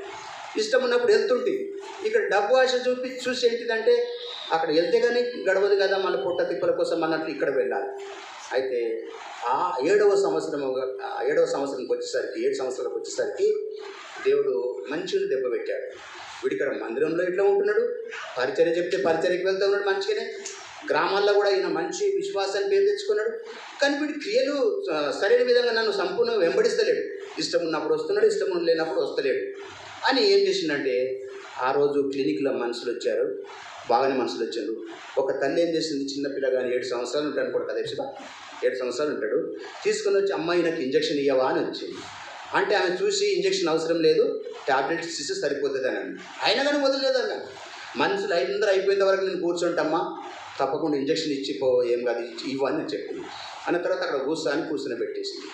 ఇష్టం ఉన్నప్పుడు వెళ్తుంటే ఇక్కడ డబ్బు ఆశ చూసి ఏంటిదంటే అక్కడ వెళ్తే కానీ గడవదు కదా, మళ్ళీ పొట్ట తిప్పల కోసం అన్నట్లు ఇక్కడ వెళ్ళాలి. అయితే ఆ 7వ సంవత్సరంకి వచ్చేసరికి 7 సంవత్సరాలకు వచ్చేసరికి దేవుడు మంచిగా దెబ్బ పెట్టాడు. వీడిక్కడ మందిరంలో ఇట్లా ఉంటున్నాడు, పరిచర్య చెప్తే పరిచర్యకి వెళ్తూ ఉన్నాడు మంచిగానే. గ్రామాల్లో కూడా ఈయన మంచి విశ్వాసాన్ని పేరు తెచ్చుకున్నాడు. కానీ వీడి క్రియలు సరైన విధంగా నన్ను సంపూర్ణంగా వెంబడిస్తలేడు. ఇష్టం ఉన్నప్పుడు వస్తున్నాడు, ఇష్టం లేనప్పుడు వస్తలేడు అని ఏం చేసిందంటే, ఆ రోజు క్లినిక్లో మనుషులు వచ్చారు, బాగానే మనుషులు వచ్చారు. ఒక తల్లి ఏం చేసింది, చిన్నపిల్లగాని 7 సంవత్సరాలు ఉంటాడు కూడా కదా, 7 సంవత్సరాలు ఉంటాడు, తీసుకొని వచ్చి అమ్మాయి నాకు ఇంజక్షన్ ఇవ్వవా అని వచ్చింది. అంటే ఆమె చూసి ఇంజక్షన్ అవసరం లేదు, ట్యాబ్లెట్స్ ఇస్తే సరిపోతుంది అని అన్న. అయినా కానీ వదలలేదు అన్న. మనుషులు అందరూ అయిపోయిన వరకు నేను కూర్చుంటమ్మా, తప్పకుండా ఇంజక్షన్ ఇచ్చిపో, ఏం కాదు ఇవ్వని చెప్పింది. అన్న తర్వాత అక్కడ కూర్చొని పెట్టేసింది.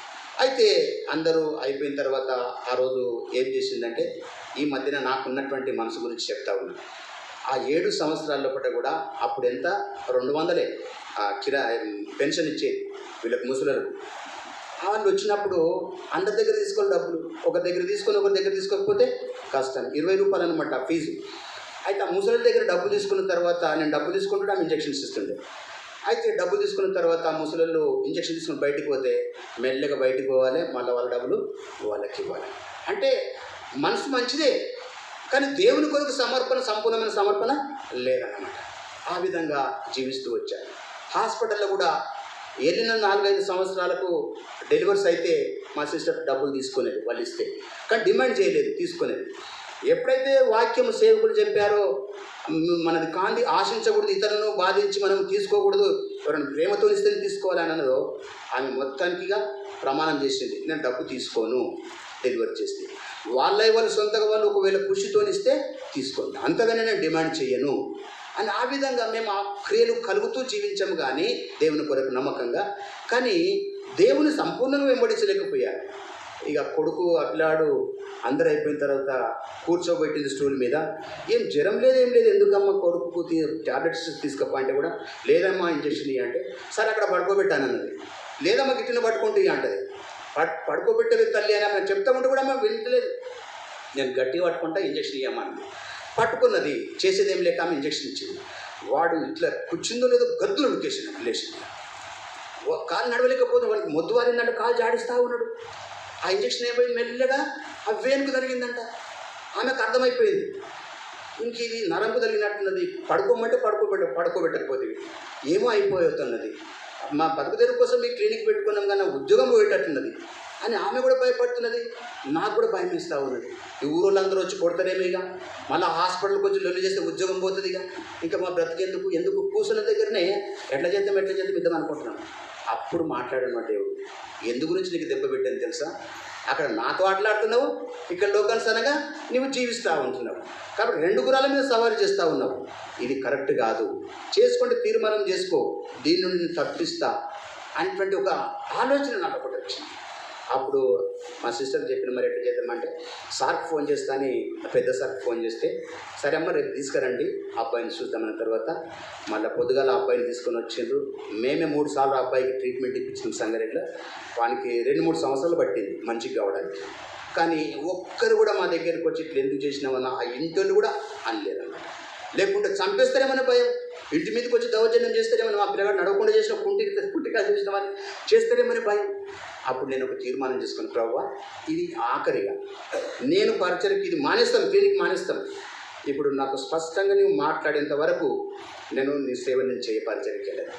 అయితే అందరూ అయిపోయిన తర్వాత ఆ రోజు ఏం చేసిందంటే, ఈ మధ్యన నాకున్నటువంటి మనసు గురించి చెప్తా ఉన్నాను. ఆ 7 సంవత్సరాల లోపల కూడా అప్పుడు ఎంత 200 పెన్షన్ ఇచ్చేది వీళ్ళకి ముసలకు. వాళ్ళు వచ్చినప్పుడు అందరి దగ్గర తీసుకొని డబ్బులు, ఒక దగ్గర తీసుకోకపోతే కష్టం. 20 రూపాయలు అనమాట ఫీజు. అయితే ఆ ముసలి దగ్గర డబ్బులు తీసుకున్న తర్వాత నేను డబ్బులు తీసుకుంటే ఆమె ఇంజక్షన్స్ ఇస్తుండే. అయితే డబ్బులు తీసుకున్న తర్వాత ఆ ముసలు ఇంజక్షన్ తీసుకుని బయటికి పోతే మెల్లగా బయటికి పోవాలి, మళ్ళీ వాళ్ళ డబ్బులు వాళ్ళకి ఇవ్వాలి. అంటే మనసు మంచిదే, కానీ దేవుని కొరకు సంపూర్ణమైన సమర్పణ లేదన్నమాట. ఆ విధంగా జీవిస్తూ వచ్చాను. హాస్పిటల్లో కూడా వెళ్ళిన 4-5 సంవత్సరాలకు డెలివరీస్ అయితే మా సిస్టర్ డబ్బులు తీసుకునేది వాళ్ళు ఇస్తే, కానీ డిమాండ్ చేయలేదు, తీసుకునేది. ఎప్పుడైతే వాక్యం సేవకులు చెప్పారో మనది కాంతి ఆశించకూడదు, ఇతరులను బాధించి మనం తీసుకోకూడదు, ఎవరైనా ప్రేమతో ఇస్తే తీసుకోవాలని అన్నదో, ఆమె మొత్తానికిగా ప్రమాణం చేసింది, నేను డబ్బు తీసుకోను డెలివరీ చేస్తే. వాళ్ళు సొంతగా వాళ్ళు ఒకవేళ కృషితోనిస్తే తీసుకోండి, అంతగానే నేను డిమాండ్ చేయను అని. ఆ విధంగా మేము ఆ క్రియలు కలుగుతూ జీవించాము కానీ దేవుని కొరకు నమ్మకంగా. కానీ దేవుని సంపూర్ణంగా వెంబడించలేకపోయారు. ఇక కొడుకు అపిలాడు అందరూ అయిపోయిన తర్వాత కూర్చోబెట్టింది స్టూల్ మీద. ఏం జ్వరం లేదు, ఏం లేదు, ఎందుకమ్మా కొడుకు ట్యాబ్లెట్స్ తీసుకపో అంటే కూడా లేదమ్మా ఇంజక్షన్ ఇవ్వ అంటే, సరే అక్కడ పడుకోబెట్టాను అన్నది. లేదమ్మా గిట్టిన పట్టుకుంటూ ఇవ్వ అంటది. పడుకోబెట్టలేదు తల్లి అని ఆమె చెప్తా ఉంటే కూడా ఆమె వింటలేదు. నేను గట్టిగా పట్టుకుంటా, ఇంజక్షన్ ఇవ్వమన్నది. పట్టుకున్నది, చేసేదేం లేక ఆమె ఇంజక్షన్ ఇచ్చింది. వాడు ఇట్లా కూర్చుందో లేదో గద్దులు ఉడికేసింది రిలేషన్. కాలు నడవలేకపోతే వాడికి మొద్దు వారిందంటే కాలు జాడిస్తూ ఉన్నాడు. ఆ ఇంజక్షన్ ఏమైంది, మెల్లగా ఆ వేనుకు తగిలిందంట. ఆమెకు అర్థమైపోయింది, ఇంక ఇది నరంకు తగిలినట్టున్నది, పడుకోమంటే పడుకోబెట్టకపోతే ఏమో అయిపోతున్నది, మా బతుకుదెరువు కోసం మీ క్లినిక్ పెట్టుకున్నాం కానీ ఉద్యోగం పోయేటట్టున్నది అని ఆమె కూడా భయపడుతున్నది. నాకు కూడా భయం ఇస్తూ ఉన్నది. ఈ ఊరోళ్ళందరూ వచ్చి కొడతారేమో, ఇక మళ్ళీ హాస్పిటల్కి వచ్చి లొల్లి చేస్తే ఉద్యోగం పోతుంది, ఇంకా మా ఎందుకు కూర్చున్న దగ్గరనే ఎట్లా చేద్దాం ఇద్దాం అనుకుంటున్నాను. అప్పుడు మాట్లాడాను దేవుడు, ఎందు గురించి నీకు దెబ్బ పెట్టాను తెలుసా, అక్కడ నాతో ఆటలాడుతున్నావు, ఇక్కడ లోకానుసారంగా నువ్వు జీవిస్తూ ఉంటున్నావు, కాబట్టి 2 గుర్రాల మీద సవారీ చేస్తూ ఉన్నావు, ఇది కరెక్ట్ కాదు, చేసుకుంటే తీర్మానం చేసుకో, దీని నుండి నేను తప్పిస్తా అనేటువంటి ఒక ఆలోచన నాకు ఒకటి వచ్చింది. అప్పుడు మా సిస్టర్ చెప్పిన, మరి ఎట్లా చేద్దామంటే సార్కి ఫోన్ చేస్తా అని పెద్ద సార్కి ఫోన్ చేస్తే, సరే అమ్మ రేపు తీసుకురండి అబ్బాయిని చూద్దామన్న తర్వాత మళ్ళీ పొద్దుగాల అబ్బాయిని తీసుకొని వచ్చిండ్రు. మేమే 3 సార్లు అబ్బాయికి ట్రీట్మెంట్ ఇప్పించిన సంగారెడ్డిలో. వానికి 2-3 సంవత్సరాలు పట్టింది మంచిగా కావడానికి. కానీ ఒక్కరు కూడా మా దగ్గరికి వచ్చి ఇట్లా ఎందుకు చేసినామన్నా ఆ ఇంట్లో కూడా అనలేదన్నమాట. లేకుంటే చంపేస్తారేమన్నా భయం, ఇంటి మీదకి వచ్చి దౌర్జన్యం చేస్తారేమని, మా పిల్లగాడు నడవకుండా చేసిన కుంటిగా చేసినామని చేస్తారేమని భయం. అప్పుడు నేను ఒక తీర్మానం చేసుకుని, ప్రభువా ఇది ఆఖరిగా నేను పరిచర్కి ఇది మానేస్తాం, క్లినిక్ మానేస్తాం, ఇప్పుడు నాకు స్పష్టంగా నువ్వు మాట్లాడేంత వరకు నేను నీ సేవ నేను చేయ పరిచర్కి వెళ్ళాను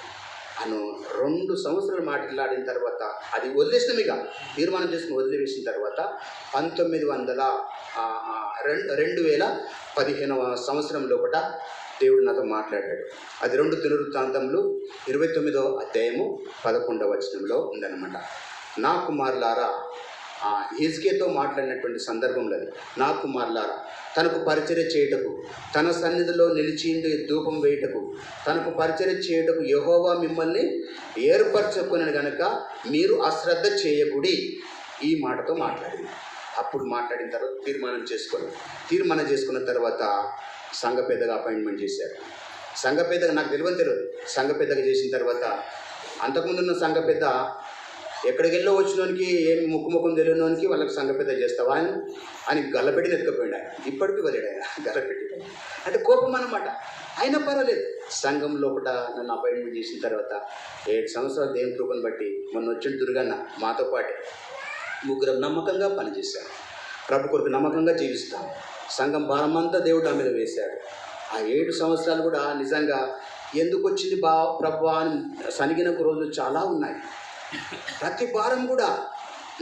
అను. 2 సంవత్సరాలు మాట్లాడిన తర్వాత అది వదిలేసినాం, ఇక తీర్మానం చేసుకుని వదిలేసిన తర్వాత 2015వ సంవత్సరం లోపల దేవుడు నాతో మాట్లాడాడు. అది 2 దినవృత్తాంతములు 29వ అధ్యాయము 11వ వచనంలో ఉందన్నమాట. నా కుమారులారా, హిజ్కియాతో మాట్లాడినటువంటి సందర్భంలో అది, నా కుమారులారా, తనకు పరిచర్య చేయుటకు, తన సన్నిధిలో నిలిచి ధూపం వేయుటకు, తనకు పరిచర్య చేయుటకు యెహోవా మిమ్మల్ని ఏర్పరచుకుని గనక మీరు అశ్రద్ధ చేయకుడి, ఈ మాటతో మాట్లాడింది. అప్పుడు మాట్లాడిన తర్వాత తీర్మానం చేసుకున్న తర్వాత సంఘ పెద్దగా అపాయింట్మెంట్ చేశారు. సంఘ పెద్దగా నాకు తెలియదు, సంఘ పెద్దగా చేసిన తర్వాత అంతకుముందున్న సంఘ పెద్ద ఎక్కడికి వెళ్ళో వచ్చినోనికి ఏం ముఖం తెలియనోనికి వాళ్ళకి సంఘ పెద్ద చేస్తావా అని గల్లపెట్టి ఎత్తుకపోయిండు ఆయన. ఇప్పటికీ వదిలేడు ఆయన గల్లపెట్టి, అంటే కోపం అన్నమాట. అయినా పర్వాలేదు, సంఘం లోపల నన్ను అపాయింట్మెంట్ చేసిన తర్వాత 7 సంవత్సరాలు దేవుని కృపను బట్టి మొన్న వచ్చిన దుర్గన్న మాతో పాటే 3 నమ్మకంగా పనిచేశారు. ప్రభు కొరకు నమ్మకంగా జీవిస్తాం. సంఘం భారమంతా దేవుడు నా మీద వేశాడు. ఆ 7 సంవత్సరాలు కూడా నిజంగా ఎందుకు వచ్చింది ప్రభు అని సనిగిన రోజులు చాలా ఉన్నాయి. ప్రతి వారం కూడా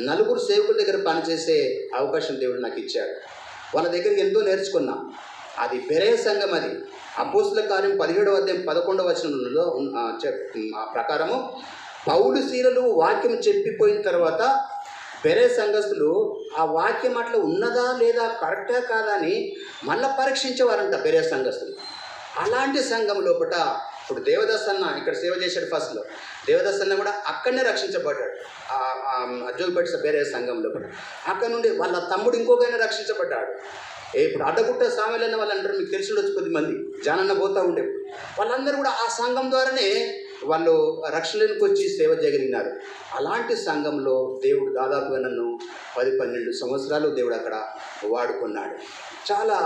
4 సేవకుల దగ్గర పనిచేసే అవకాశం దేవుడు నాకు ఇచ్చాడు. వాళ్ళ దగ్గర ఎంతో నేర్చుకున్నా. అది బెరేయ సంఘం, అది అపోస్తుల కార్యం 17వ అధ్యాయం 11వ వచనంలో ప్రకారము పౌలు శీలలు వాక్యం చెప్పిపోయిన తర్వాత బెరేయ సంఘస్థులు ఆ వాక్యం అట్లా ఉన్నదా లేదా, కరెక్టా కాదా అని మళ్ళీ పరీక్షించేవారంట బెరేయ సంఘస్థులు. అలాంటి సంఘం లోపల ఇప్పుడు దేవదాస్ అన్న ఇక్కడ సేవ చేశాడు. ఫస్ట్లో దేవదాస్ అన్న కూడా అక్కడనే రక్షించబడ్డాడు, అజ్జోగిపేట బెరేయ సంఘంలో కూడా. అక్కడ నుండి వాళ్ళ తమ్ముడు ఇంకొకైనా రక్షించబడ్డాడు. ఇప్పుడు అడ్డగుట్ట సామెలు అన్న వాళ్ళు అంటారు, మీకు తెలిసి ఉండొచ్చు కొద్దిమంది, జానన్న పోతూ ఉండే వాళ్ళందరూ కూడా ఆ సంఘం ద్వారానే వాళ్ళు రక్షణలోకి వచ్చి సేవ చేయగలిగినారు. అలాంటి సంఘంలో దేవుడు దాదాపుగా నన్ను 10-12 సంవత్సరాలు దేవుడు అక్కడ వాడుకున్నాడు. చాలా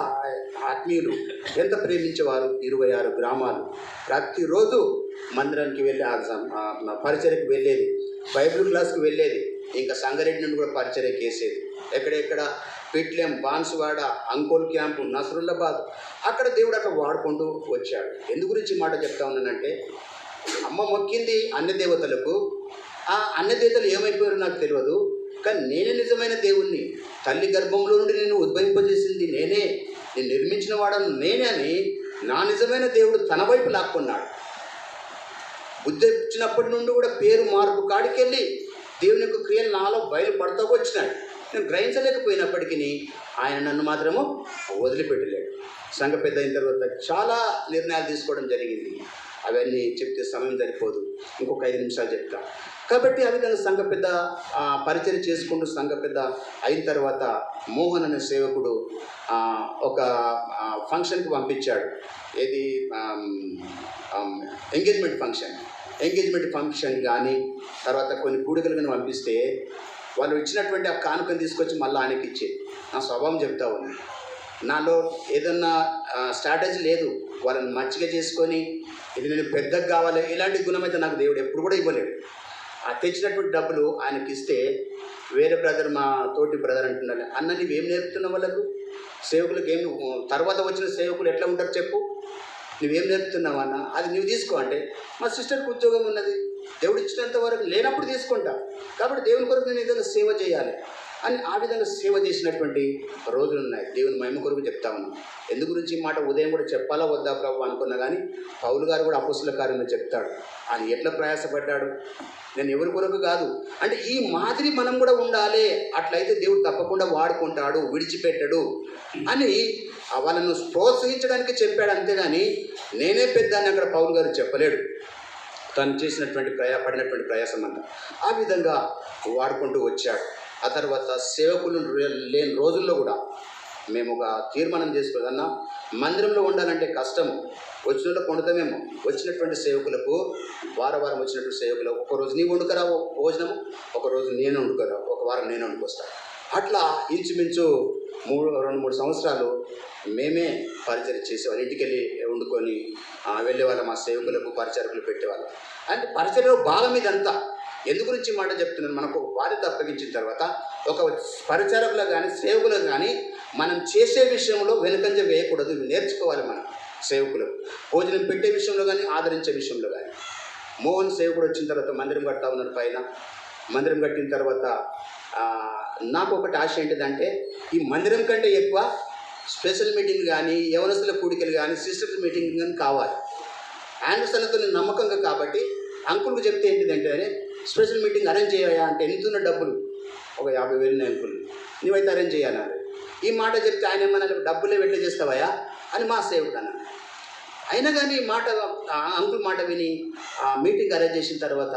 ఆత్మీయులు, ఎంత ప్రేమించేవారు. 26 గ్రామాలు, ప్రతిరోజు మందిరానికి వెళ్ళి పరిచర్యకు వెళ్ళేది, బైబిల్ క్లాస్కి వెళ్ళేది, ఇంకా సంగారెడ్డి నుండి కూడా పరిచర్యకి వేసేది. ఎక్కడెక్కడ పిట్లెం, బాన్సువాడ, అంకోల్ క్యాంపు, నసరుల్లాబాద్, అక్కడ దేవుడు అక్కడ వాడుకుంటూ వచ్చాడు. ఎందు గురించి మాట చెప్తా ఉన్నానంటే, అమ్మ మొక్కింది అన్ని దేవతలకు, ఆ అన్ని దేవతలు ఏమైపోయారో నాకు తెలియదు, కానీ నేనే నిజమైన దేవుణ్ణి, తల్లి గర్భంలో నుండి నేను ఉద్భవింపజేసింది నేనే, నేను నిర్మించిన వాడను నేనే అని నా నిజమైన దేవుడు తన వైపు లాక్కున్నాడు. బుద్ధి వచ్చినప్పటి నుండి కూడా పేరు మార్పు కాడికి వెళ్ళి దేవుని యొక్క క్రియలు నాలో బయలుపడతా వచ్చినాడు. నేను గ్రహించలేకపోయినప్పటికీ ఆయన నన్ను మాత్రము వదిలిపెట్టలేడు. సంఘ పెద్ద అయిన తర్వాత చాలా నిర్ణయాలు తీసుకోవడం జరిగింది. అవన్నీ చెప్తే సమయం సరిపోదు, ఇంకొక 5 నిమిషాలు చెప్తా. కాబట్టి ఆ విధంగా సంఘ పెద్ద పరిచయం చేసుకుంటూ సంఘ పెద్ద అయిన తర్వాత మోహన్ అనే సేవకుడు ఒక ఫంక్షన్కి పంపించాడు. ఏది ఎంగేజ్మెంట్ ఫంక్షన్ కానీ తర్వాత కొన్ని కూడికలు కానీ పంపిస్తే వాళ్ళు ఇచ్చినటువంటి ఆ కానుకను తీసుకొచ్చి మళ్ళీ ఆయనకి ఇచ్చే నా స్వభావం చెప్తా ఉంది. నాలో ఏదన్నా స్ట్రాటజీ లేదు. వాళ్ళని మంచిగా చేసుకొని ఇది నేను పెద్దగా కావాలి ఇలాంటి గుణం అయితే నాకు దేవుడు ఎప్పుడు కూడా ఇవ్వలేడు. ఆ తెచ్చినటువంటి డబ్బులు ఆయనకి ఇస్తే వేరే బ్రదర్, మా తోటి బ్రదర్ అంటున్నారు, అన్న నువ్వేం నేర్పుతున్నావు వాళ్ళకు, సేవకులకు ఏం తర్వాత వచ్చిన సేవకులు ఎట్లా ఉంటారు చెప్పు, నువ్వేం నేర్పుతున్నావు అన్న, అది నువ్వు తీసుకో అంటే మా సిస్టర్కి ఉద్యోగం ఉన్నది, దేవుడు ఇచ్చినంత వరకు లేనప్పుడు తీసుకుంటా, కాబట్టి దేవుని కొరకు నేను ఏదైనా సేవ చేయాలి అని ఆ విధంగా సేవ చేసినటువంటి రోజులు ఉన్నాయి. దేవుని మహిమ కొరకు చెప్తా ఉన్నాం. ఎందు గురించి ఈ మాట ఉదయం కూడా చెప్పాలా వద్దా ప్రభు అనుకున్నా కానీ పౌలు గారు కూడా అపొస్తలుల కార్యంలో చెప్తాడు. ఆయన ఎట్లా ప్రయాసపడ్డాడు, నేను ఎవరి కొరకు కాదు అంటే ఈ మాదిరి మనం కూడా ఉండాలి, అట్లయితే దేవుడు తప్పకుండా వాడుకుంటాడు, విడిచిపెట్టడు అని వాళ్ళను ప్రోత్సహించడానికి చెప్పాడు. అంతేగాని నేనే పెద్ద అని అక్కడ పౌలు గారు చెప్పలేడు. తను చేసినటువంటి పడినటువంటి ప్రయాసం అంతా ఆ విధంగా వాడుకుంటూ వచ్చాడు. ఆ తర్వాత సేవకులు లేని రోజుల్లో కూడా మేము ఒక తీర్మానం చేసుకోదన్నా, మందిరంలో ఉండాలంటే కష్టం, వచ్చినట్టు కొండతామేమో, వచ్చినటువంటి సేవకులకు వారం వచ్చినటువంటి సేవకులకు ఒకరోజు నీవు వండుకరావు భోజనము, ఒకరోజు నేను వండుకరావు, ఒక వారం నేను వండుకొస్తాను. అట్లా ఇంచుమించు 2-3 సంవత్సరాలు మేమే పరిచయం చేసేవాళ్ళం. ఇంటికి వెళ్ళి వండుకొని వెళ్ళేవాళ్ళం. మా సేవకులకు పరిచారకులు పెట్టేవాళ్ళం. అంటే పరిచయంలో భాగం ఇదంతా. ఎందు గురించి మాట చెప్తున్నాను, మనకు బాధ్యత అప్పగించిన తర్వాత ఒక పరిచారకులు కానీ సేవకులు కానీ మనం చేసే విషయంలో వెనుకంజ వేయకూడదు. నేర్చుకోవాలి మనం సేవకులు భోజనం పెట్టే విషయంలో కానీ ఆదరించే విషయంలో కానీ. మోహన్ సేవకుడు వచ్చిన తర్వాత మందిరం కడతా ఉన్నారు. పైన మందిరం కట్టిన తర్వాత నాకు ఒకటి ఆశ ఏంటిదంటే ఈ మందిరం కంటే ఎక్కువ స్పెషల్ మీటింగ్ కానీ యవనస్తుల కూడికలు కానీ సిస్టర్స్ మీటింగ్ కానీ కావాలి. ఆండర్సన్తో నమ్మకంగా కాబట్టి అంకుల్కి చెప్తే ఏంటిదంటే స్పెషల్ మీటింగ్ అరేంజ్ చేయాలి అంటే ఎంతున్న డబ్బులు ఒక 50,000 అంకుల్ నువ్వైతే అరేంజ్ చేయాలి. ఈ మాట చెప్తే ఆయన ఏమన్నా డబ్బులే ఎట్లా చేస్తావా అని మా సేవకుడు అన్నాడు. అయినా కానీ మాట అంకుల్ మాట విని ఆ మీటింగ్ అరేంజ్ చేసిన తర్వాత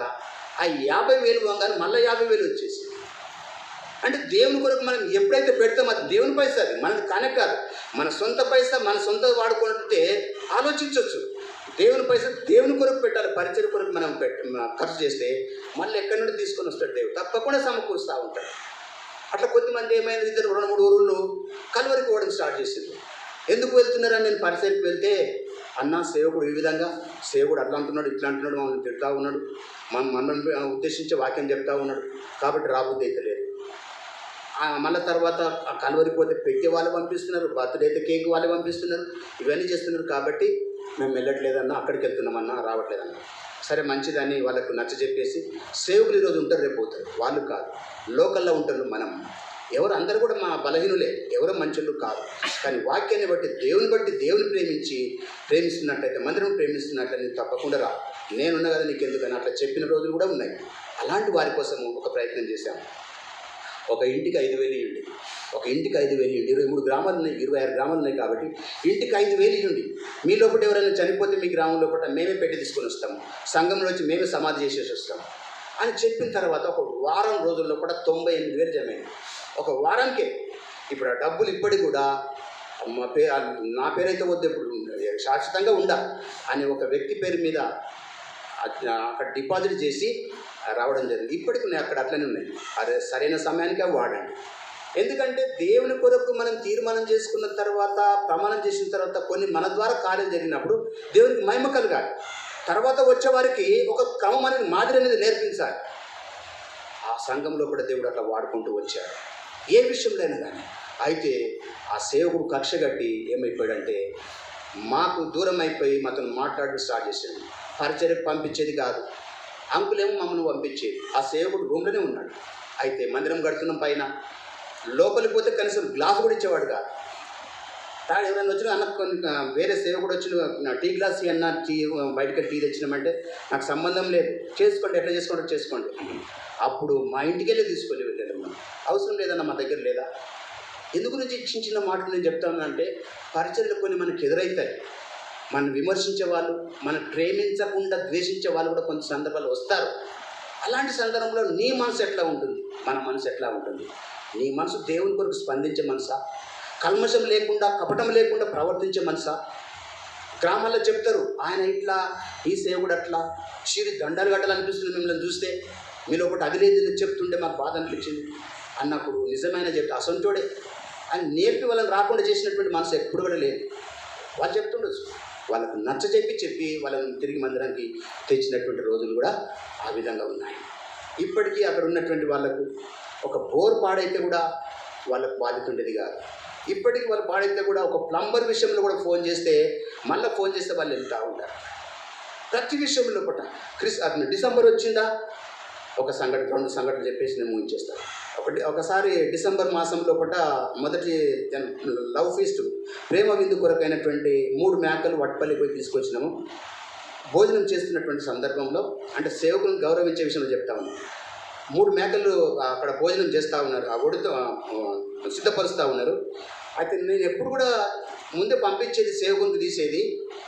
ఆ 50,000 వంగానే మళ్ళీ 50,000 వచ్చేసి. అంటే దేవుని కొరకు మనం ఎప్పుడైతే పెడతామో అది దేవుని పైసా, అది మనది కనెక్ట్ కాదు. మన సొంత పైసా మన సొంత వాడుకుంటే ఆలోచించవచ్చు. దేవుని పైసా దేవుని కొరకు పెట్టాలి. పరిచయ కొరకు మనం ఖర్చు చేస్తే మళ్ళీ ఎక్కడి నుండి తీసుకొని వస్తాడు దేవుడు, తప్పకుండా సమకూరుస్తూ ఉంటాడు. అట్లా కొద్దిమంది ఏమైంది, 2-3 ఊళ్ళు కలువరికి పోవడం స్టార్ట్ చేసింది. ఎందుకు వెళ్తున్నారని నేను పరిచయకు వెళ్తే, అన్న సేవకుడు ఈ విధంగా, సేవకుడు అట్లా అంటున్నాడు ఇట్లా అంటున్నాడు, మమ్మల్ని తిడతా ఉన్నాడు, మనల్ని ఉద్దేశించే వాక్యం చెప్తా ఉన్నాడు, కాబట్టి రాబుద్ది అయితే లేదు. మళ్ళీ తర్వాత ఆ కలువరికి పోతే పెట్టే వాళ్ళు పంపిస్తున్నారు, బర్త్డే అయితే కేక్ వాళ్ళే పంపిస్తున్నారు, ఇవన్నీ చేస్తున్నారు. కాబట్టి మేము వెళ్ళట్లేదన్నా, అక్కడికి వెళ్తున్నామన్నా, రావట్లేదన్నా. సరే మంచిదని వాళ్ళకు నచ్చ చెప్పేసి సేవకులు ఈరోజు ఉంటారు, రేపు పోతారు. వాళ్ళు కాదు, లోకల్లో ఉంటారు. మనం ఎవరు అందరూ కూడా మా బలహీనులే, ఎవరో మంచులు కాదు. కానీ వాక్యాన్ని బట్టి దేవుని ప్రేమిస్తున్నట్లయితే మందిరం ప్రేమిస్తున్నట్లయితే తప్పకుండా రా, నేనున్నా కదా నీకు ఎందుకని అట్లా చెప్పిన రోజులు కూడా ఉన్నాయి. అలాంటి వారి కోసం ఒక ప్రయత్నం చేశాము. ఒక ఇంటికి 5,000 ఇవ్వండి, ఒక ఇంటికి 5,000 ఇవ్వండి. 23 గ్రామాలు ఉన్నాయి, 26 గ్రామాలు ఉన్నాయి కాబట్టి ఇంటికి 5,000 ఇవ్వండి. మీ లోపల ఎవరైనా చనిపోతే మీ గ్రామం లోపల మేమే పెట్టి తీసుకొని వస్తాము, సంఘంలో వచ్చి మేమే సమాధి చేసేసి వస్తాము అని చెప్పిన తర్వాత ఒక వారం రోజుల్లో కూడా 98,000 జమైంది. ఒక వారానికే. ఇప్పుడు ఆ డబ్బులు ఇప్పటికి కూడా నా పేరైతే వద్దు, ఇప్పుడు శాశ్వతంగా ఉండా అని ఒక వ్యక్తి పేరు మీద అక్కడ డిపాజిట్ చేసి రావడం జరిగింది. ఇప్పటికి ఉన్నాయి అక్కడ, అట్లనే ఉన్నాయి. అదే సరైన సమయానికి అవి వాడండి. ఎందుకంటే దేవుని కొరకు మనం తీర్మానం చేసుకున్న తర్వాత, ప్రమాణం చేసిన తర్వాత కొన్ని మన ద్వారా కార్యం జరిగినప్పుడు దేవునికి మహిమ కలగాలి. తర్వాత వచ్చేవారికి ఒక క్రమం అనేది మాదిరి అనేది నేర్పించాలి. ఆ సంఘంలో కూడా దేవుడు అట్లా వాడుకుంటూ వచ్చాడు, ఏ విషయంలో అయినా కానీ. అయితే ఆ సేవకుడు కక్ష కట్టి ఏమైపోయాడంటే మాకు దూరం అయిపోయి మాతో మాట్లాడడం స్టార్ట్ చేసాడు. పరిచర్యకు పంపించేది కాదు, అంకులేమో మమ్మల్ని పంపించేది. ఆ సేవకుడు రూమ్లోనే ఉన్నాడు. అయితే మందిరం కడుతున్నాం పైన, లోపలికి పోతే కనీసం గ్లాసు కూడా ఇచ్చేవాడు కాదు. తాడు ఎవరైనా వచ్చినా అన్న కొన్ని వేరే సేవకుడు వచ్చిన టీ గ్లాస్ అన్న టీ బయటకి టీ తెచ్చినామంటే నాకు సంబంధం లేదు, చేసుకోండి, ఎట్లా చేసుకుంటారో చేసుకోండి. అప్పుడు మా ఇంటికి వెళ్ళి తీసుకొని వెళ్ళాను. అవసరం లేదన్న మా దగ్గర లేదా. ఎందుకు నుంచి చిన్న చిన్న మాటలు నేను చెప్తాను అంటే, పరిచర్యలు కొన్ని మనకు ఎదురవుతాయి. మనం విమర్శించే వాళ్ళు, మనం ప్రేమించకుండా ద్వేషించే వాళ్ళు కూడా కొన్ని సందర్భాలు వస్తారు. అలాంటి సందర్భంలో నీ మనసు ఎట్లా ఉంటుంది, మన మనసు ఎట్లా ఉంటుంది? నీ మనసు దేవుని కొరకు స్పందించే మనసా, కల్మషం లేకుండా కపటం లేకుండా ప్రవర్తించే మనసా? గ్రామాల్లో చెప్తారు, ఆయన ఇట్లా, ఈ సేవకుడు అట్లా, షిరి దండాలు కట్టాలనిపిస్తుంది మిమ్మల్ని చూస్తే, మీలో ఒకటి అది లేదు చెప్తుంటే మాకు బాధ అనిపించింది అన్నప్పుడు నిజమైన చెప్తే అసంటోడే అని నేర్పి వాళ్ళని రాకుండా చేసినటువంటి మనసు ఎప్పుడు కూడా లేదు. వాళ్ళు చెప్తుండొచ్చు, వాళ్ళకు నచ్చ చెప్పి వాళ్ళని తిరిగి మందిరానికి తెచ్చినటువంటి రోజులు కూడా ఆ విధంగా ఉన్నాయి. ఇప్పటికీ అక్కడ ఉన్నటువంటి వాళ్ళకు ఒక బోర్ పాడైతే కూడా వాళ్ళకు బాధ్యత ఉండేది కాదు. ఇప్పటికీ వాళ్ళు పాడైతే కూడా ఒక ప్లంబర్ విషయంలో కూడా ఫోన్ చేస్తే మళ్ళీ ఫోన్ చేస్తే వాళ్ళు వెళ్తూ ఉంటారు. ప్రతి విషయంలో కూడా డిసెంబర్ వచ్చిందా ఒక సంఘటన, 2 సంఘటనలు చెప్పేసి నేను ముగించేస్తాను. ఒకసారి డిసెంబర్ మాసంలో మొదటి లవ్ ఫీస్ట్ ప్రేమ విందు కొరకైనటువంటి 3 మేకలు వట్పల్లి పోయి తీసుకొచ్చినాము. భోజనం చేస్తున్నటువంటి సందర్భంలో, అంటే సేవకులను గౌరవించే విషయంలో చెప్తా ఉన్నాం. 3 మేకలు అక్కడ భోజనం చేస్తూ ఉన్నారు, ఆ ఒడితో సిద్ధపరుస్తూ ఉన్నారు. అయితే నేను ఎప్పుడు కూడా ముందే పంపించేది సేవకునికి తీసేది,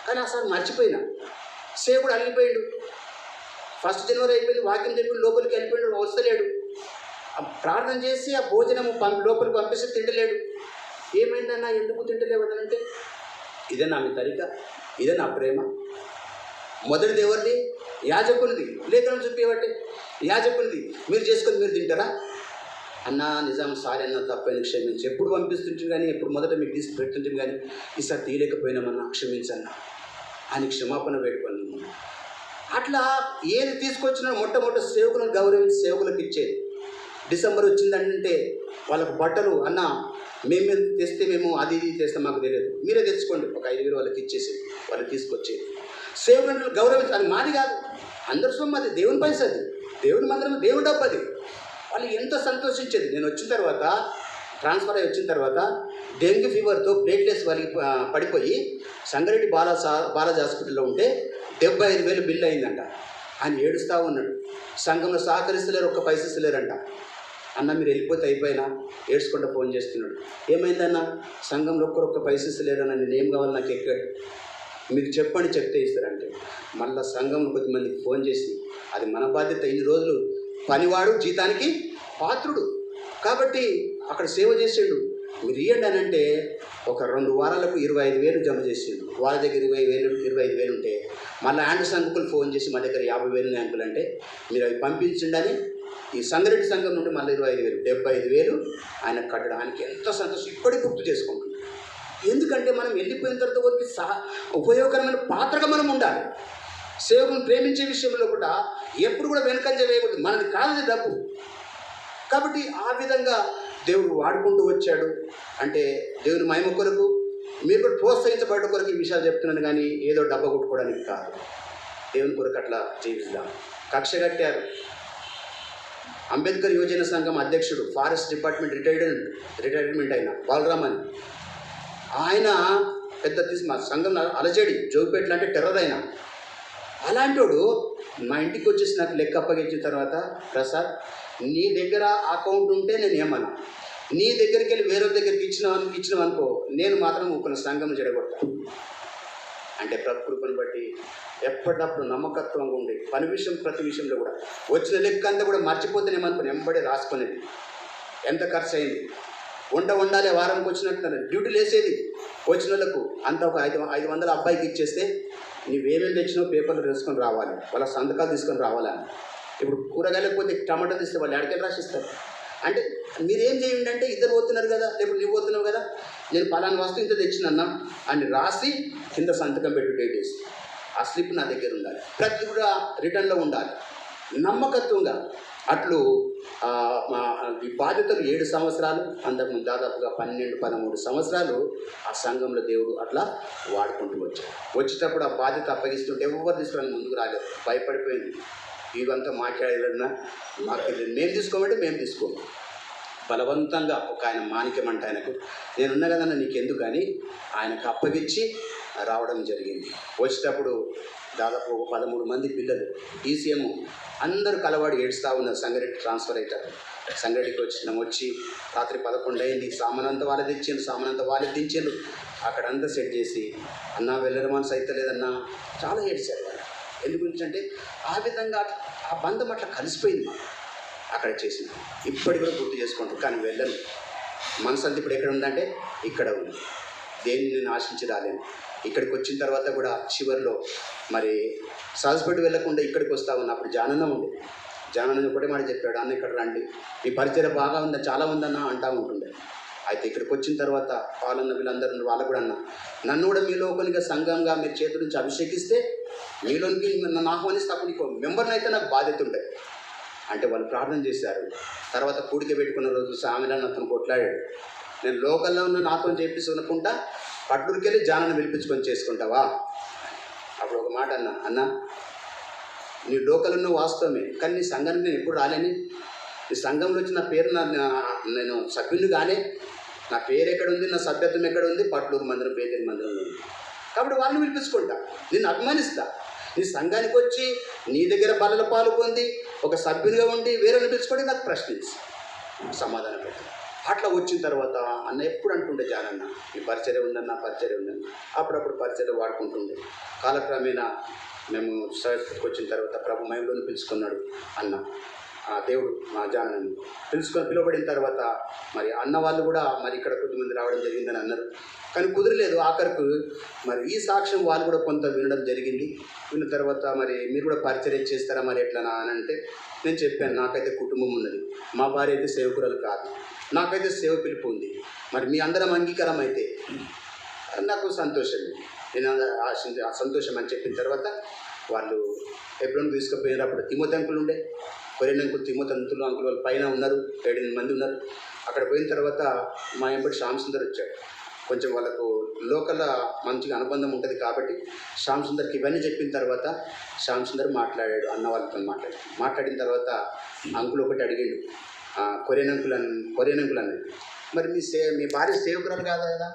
కానీ అసలు మర్చిపోయినా. సేవకుడు అల్లిపోయాడు. 1 జనవరి అయిపోయింది, వాక్యం చెప్పి లోపలికి వెళ్ళిపోయాడు, వస్తలేడు. ప్రార్థన చేసి ఆ భోజనం లోపలికి పంపిస్తే తింటలేడు. ఏమైందన్నా, ఎందుకు తింటలేవు అంటే, ఇదే నా మీ తరిక, ఇదే నా ప్రేమ. మొదటిది ఎవరిది? యాజకునిది. లేఖనం చెప్పేవాటి యాజకునిది. మీరు చేసుకొని మీరు తింటారా అన్నా? నిజం, సారీ అన్న, తప్పైన క్షమించి. ఎప్పుడు పంపిస్తుంటాం కానీ, ఎప్పుడు మొదట మీకు తీసి పెడుతుంటాం కానీ, ఈసారి తీయలేకపోయినామన్నా క్షమించన్నా అని క్షమాపణ వేడుకొని, అట్లా ఏది తీసుకొచ్చినా మొట్టమొదటి సేవకులను గౌరవించి సేవకులకు ఇచ్చేది. డిసెంబర్ వచ్చిందంటే వాళ్ళకు బట్టలు, అన్న మేము తెస్తే మేము అది ఇది తెస్తే మాకు తెలియదు, మీరే తెచ్చుకోండి, ఒక 5,000 వాళ్ళకి ఇచ్చేసి వాళ్ళు తీసుకొచ్చేది. సేవకులను గౌరవించి, అది మాది కాదు, అందరి సొమ్ము, అది దేవుని పైసా, అది దేవుని మందిరం, దేవుని డబ్బు అది. వాళ్ళు ఎంత సంతోషించేది. నేను వచ్చిన తర్వాత, ట్రాన్స్ఫర్ అయ్యి వచ్చిన తర్వాత డెంగ్యూ ఫీవర్తో ప్లేట్లెస్ వాళ్ళకి పడిపోయి సంగారెడ్డి బాలాజీ హాస్పిటల్లో ఉంటే 75,000 బిల్లు అయిందంట. ఆయన ఏడుస్తూ ఉన్నాడు. సంఘంలో సహకరిస్తలేరు, ఒక్క పైసా ఇస్తలేరంట. అన్న మీరు వెళ్ళిపోతే అయిపోయినా, ఏడ్చుకుంటూ ఫోన్ చేస్తున్నాడు. ఏమైందన్న? సంఘంలో ఒక్క పైసా ఇస్తలేరన్న, నేను ఏం కావాలి, నాకు ఎక్కాడు, మీకు చెప్పండి, చెప్తే ఇస్తారంటే. మళ్ళీ సంఘంలో కొద్దిమందికి ఫోన్ చేసి, అది మన బాధ్యత, ఇన్ని రోజులు పనివాడు జీతానికి పాత్రుడు కాబట్టి అక్కడ సేవ చేసిండు, మీరు ఇవ్వండి అని అంటే ఒక 2 వారాలకు 25,000 జమ చేసిండు. వాళ్ళ దగ్గర 25,000 ఉంటే మళ్ళీ ఆండ్రస్ అంకుల్ ఫోన్ చేసి మా దగ్గర 50,000 అంకుల్ అంటే మీరు అవి పంపించండి అని ఈ సంగారెడ్డి సంఘం నుండి మళ్ళీ 25,000, 75,000 ఆయన కట్టడం. ఆయనకి ఎంత సంతోషం, ఇప్పటికి గుర్తు చేసుకుంటున్నాం. ఎందుకంటే మనం వెళ్ళిపోయిన తర్వాత వరకు ఉపయోగకరమైన పాత్రగా మనం ఉండాలి. సేవకులను ప్రేమించే విషయంలో కూడా ఎప్పుడు కూడా వెనకంజ వేయకూడదు, మనది కాదు డబ్బు. కాబట్టి ఆ విధంగా దేవుడు వాడుకుంటూ వచ్చాడు. అంటే దేవుని మహిమ కొరకు, మీరు కూడా ప్రోత్సహించబడ్డ కొరకు ఈ విషయాలు చెప్తున్నాను కానీ ఏదో డబ్బా కొట్టుకోవడానికి కాదు. దేవుని కొరకు అట్లా జీవిస్తాం. కక్ష కట్టారు. అంబేద్కర్ యువజన సంఘం అధ్యక్షుడు, ఫారెస్ట్ డిపార్ట్మెంట్ రిటైర్మెంట్ అయిన బాలరామన్, ఆయన పెద్ద మా సంఘం అలజడి, జోగిపేటలు అంటే టెర్రర్ అయినా. అలాంటోడు మా ఇంటికి వచ్చేసి నాకు లెక్క అప్పగించిన తర్వాత, ప్రసాద్ నీ దగ్గర అకౌంట్ ఉంటే నేను ఏమన్నా, నీ దగ్గరికి వెళ్ళి వేరే దగ్గరికి ఇచ్చినావనుకో, నేను మాత్రం ఒక సంఘం జడగొడతాను అంటే ప్రకృతిని బట్టి ఎప్పటికప్పుడు నమ్మకత్వంగా ఉండి ప్రతి విషయంలో కూడా వచ్చిన లెక్క అంతా కూడా మర్చిపోతేనేమనుకుని వెంబడి రాసుకునేది. ఎంత ఖర్చు అయింది, వండాలి, వారానికి వచ్చినట్టు డ్యూటీలు వేసేది. వచ్చిన వాళ్ళకు అంత ఒక 500 అబ్బాయికి ఇచ్చేస్తే నువ్వేమేమి తెచ్చినావు పేపర్లు తీసుకొని రావాలి, వాళ్ళ సంతకాలు తీసుకొని రావాలని. ఇప్పుడు కూరగాయలకు పోతే టమాటా తీస్తే వాళ్ళు ఎడకెళ్ళి రాసిస్తారు. అంటే మీరేం చేయండి అంటే, ఇద్దరు పోతున్నారు కదా, లేకపోతే నువ్వు పోతున్నావు కదా, నేను పలానా వస్తువు ఇంత తెచ్చినన్నా అని రాసి కింద సంతకం పెట్టి డేట్ వేసి, ఆ స్లిప్ నా దగ్గర ఉండాలి, ప్రతి కూడా రిటర్న్లో ఉండాలి, నమ్మకత్వంగా. అట్లు ఈ బాధ్యతలు 7 సంవత్సరాలు, అంతకుముందు దాదాపుగా 12-13 సంవత్సరాలు ఆ సంఘంలో దేవుడు అట్లా వాడుకుంటూ వచ్చాడు. వచ్చేటప్పుడు ఆ బాధ్యత అప్పగిస్తుంటే ఎవరు తీసుకురాని ముందుకు రాలేదు, భయపడిపోయింది. ఇవంతా మాట్లాడాలన్నా మాకు తెలియదు. మేము తీసుకోమంటే మేము తీసుకోము. బలవంతంగా ఒక ఆయన మాణిక్యం అంటే ఆయనకు నేనున్నా కదన్నా నీకెందుకు కానీ ఆయనకు అప్పగించి రావడం జరిగింది. వచ్చేటప్పుడు దాదాపు 13 మంది పిల్లలు ఈసీఎం అందరూ కలవాడు ఏడుస్తూ ఉన్నారు. సంగారెడ్డి ట్రాన్స్ఫర్ అవుతారు. సంగారెడ్డికి వచ్చి రాత్రి 11 అయింది. సామానంతా వాళ్ళే తెచ్చిండ్రు, సామానంతా వాళ్ళే దించిండ్రు. అక్కడంతా సెట్ చేసి అన్న వెళ్ళని మనసు అయితే లేదన్నా చాలా ఏడ్చారు వాళ్ళు. ఎందు గురించి అంటే ఆ విధంగా ఆ బంధం అట్లా కలిసిపోయింది మాకు అక్కడ చేసింది. ఇప్పటికి కూడా గుర్తు చేసుకుంటాం. కానీ వెళ్ళను. మనసు అంతా ఇప్పుడు ఎక్కడ ఉందంటే ఇక్కడ ఉంది. దేన్ని నేను ఆశించి రాలేను. ఇక్కడికి వచ్చిన తర్వాత కూడా చివరిలో మరి సాల్స్బెడ్ వెళ్ళకుండా ఇక్కడికి వస్తూ ఉన్నప్పుడు జానన్న ఉండే. జానన్న ఒకటే మాట చెప్పాడు, అన్న ఇక్కడ రండి, మీ పరిచయం బాగా ఉందా, చాలా ఉందన్న అంటూ ఉంటుండే. అయితే ఇక్కడికి వచ్చిన తర్వాత పాలన్న వీళ్ళందరూ వాళ్ళకు కూడా అన్న నన్ను కూడా మీలో ఒకనిగా సంఘంగా మీరు చేతుల నుంచి అభిషేకిస్తే మీలోనికి నన్ను ఆహ్వానిస్తే అప్పుడు నీకు మెంబర్ని అయితే నాకు బాధ్యత ఉంటాయి అంటే వాళ్ళు ప్రార్థన చేశారు. తర్వాత కూడిక పెట్టుకున్న రోజు సామిరాన్ని అతను కొట్లాడాడు. నేను లోకల్లో ఉన్న నాతో చెప్పేసి అనుకుంటా పట్టూరుకి వెళ్ళి జానను పిలిపించుకొని చేసుకుంటావా? అప్పుడు ఒక మాట అన్న నీ లోకల్ ఉన్న వాస్తవమే, కానీ నీ సంఘానికి నేను ఎప్పుడు రాలేని. నీ సంఘంలో వచ్చి నా పేరు నేను సభ్యుని కానీ నా పేరు ఎక్కడ ఉంది, నా సభ్యత్వం ఎక్కడ ఉంది, పట్లూరు మందిరం, పేదరి మందిరంలో ఉంది. కాబట్టి వాళ్ళని పిలిపించుకుంటా, నిన్ను అభిమానిస్తా. నీ సంఘానికి వచ్చి నీ దగ్గర బలలో పాలు పొంది ఒక సభ్యునిగా ఉండి వేరేని పిలుచుకొని నాకు ప్రశ్నించి సమాధానం పెట్టి అట్లా వచ్చిన తర్వాత అన్న ఎప్పుడు అంటుండే జానన్న ఈ పరిచర్య ఉందన్న, పరిచర్య ఉందన్న. అప్పుడప్పుడు పరిచర్య వాడుకుంటుండే. కాలక్రమేణా మేము సర్టిఫికెట్కి వచ్చిన తర్వాత ప్రభు మహిమలోని పిలుచుకున్నాడు అన్న. ఆ దేవుడు మా జానని పిలువబడిన తర్వాత మరి అన్న వాళ్ళు కూడా మరి ఇక్కడ కొద్దిమంది రావడం జరిగిందని అన్నారు. కానీ కుదరలేదు. ఆఖరికి మరి ఈ సాక్ష్యం వాళ్ళు కూడా కొంత వినడం జరిగింది. విన్న తర్వాత మరి మీరు కూడా పరిచర్య చేస్తారా మరి ఎట్లా అని అంటే నేను చెప్పాను, నాకైతే కుటుంబం ఉన్నది, మా భార్య అయితే సేవకురాలు కాదు, నాకైతే సేవ పిలుపు ఉంది. మరి మీ అందరం అంగీకారం అయితే నాకు సంతోషం, నేను ఆ సంతోషం అని చెప్పిన తర్వాత వాళ్ళు ఎప్పుడైనా తీసుకుపోయినారు. అప్పుడు తిమోతి అంకులు ఉండే, కొరియన్ అంకులు, తిమోతి అంకులు వాళ్ళ పైన ఉన్నారు, 7-8 మంది ఉన్నారు. అక్కడ పోయిన తర్వాత మా ఎంబడి శ్యామ్ సుందర్ వచ్చాడు. కొంచెం వాళ్ళకు లోకల్ మంచిగా అనుబంధం ఉంటుంది కాబట్టి శ్యామ్ సుందర్కి ఇవన్నీ చెప్పిన తర్వాత శ్యామ్ సుందర్ మాట్లాడాడు, అన్న వాళ్ళతో మాట్లాడిన తర్వాత అంకుల్ ఒకటి అడిగాడు, కొరియన్ అంకుల్ అన్నది, మరి మీ భార్య సేవకురాలు కాదా కదా?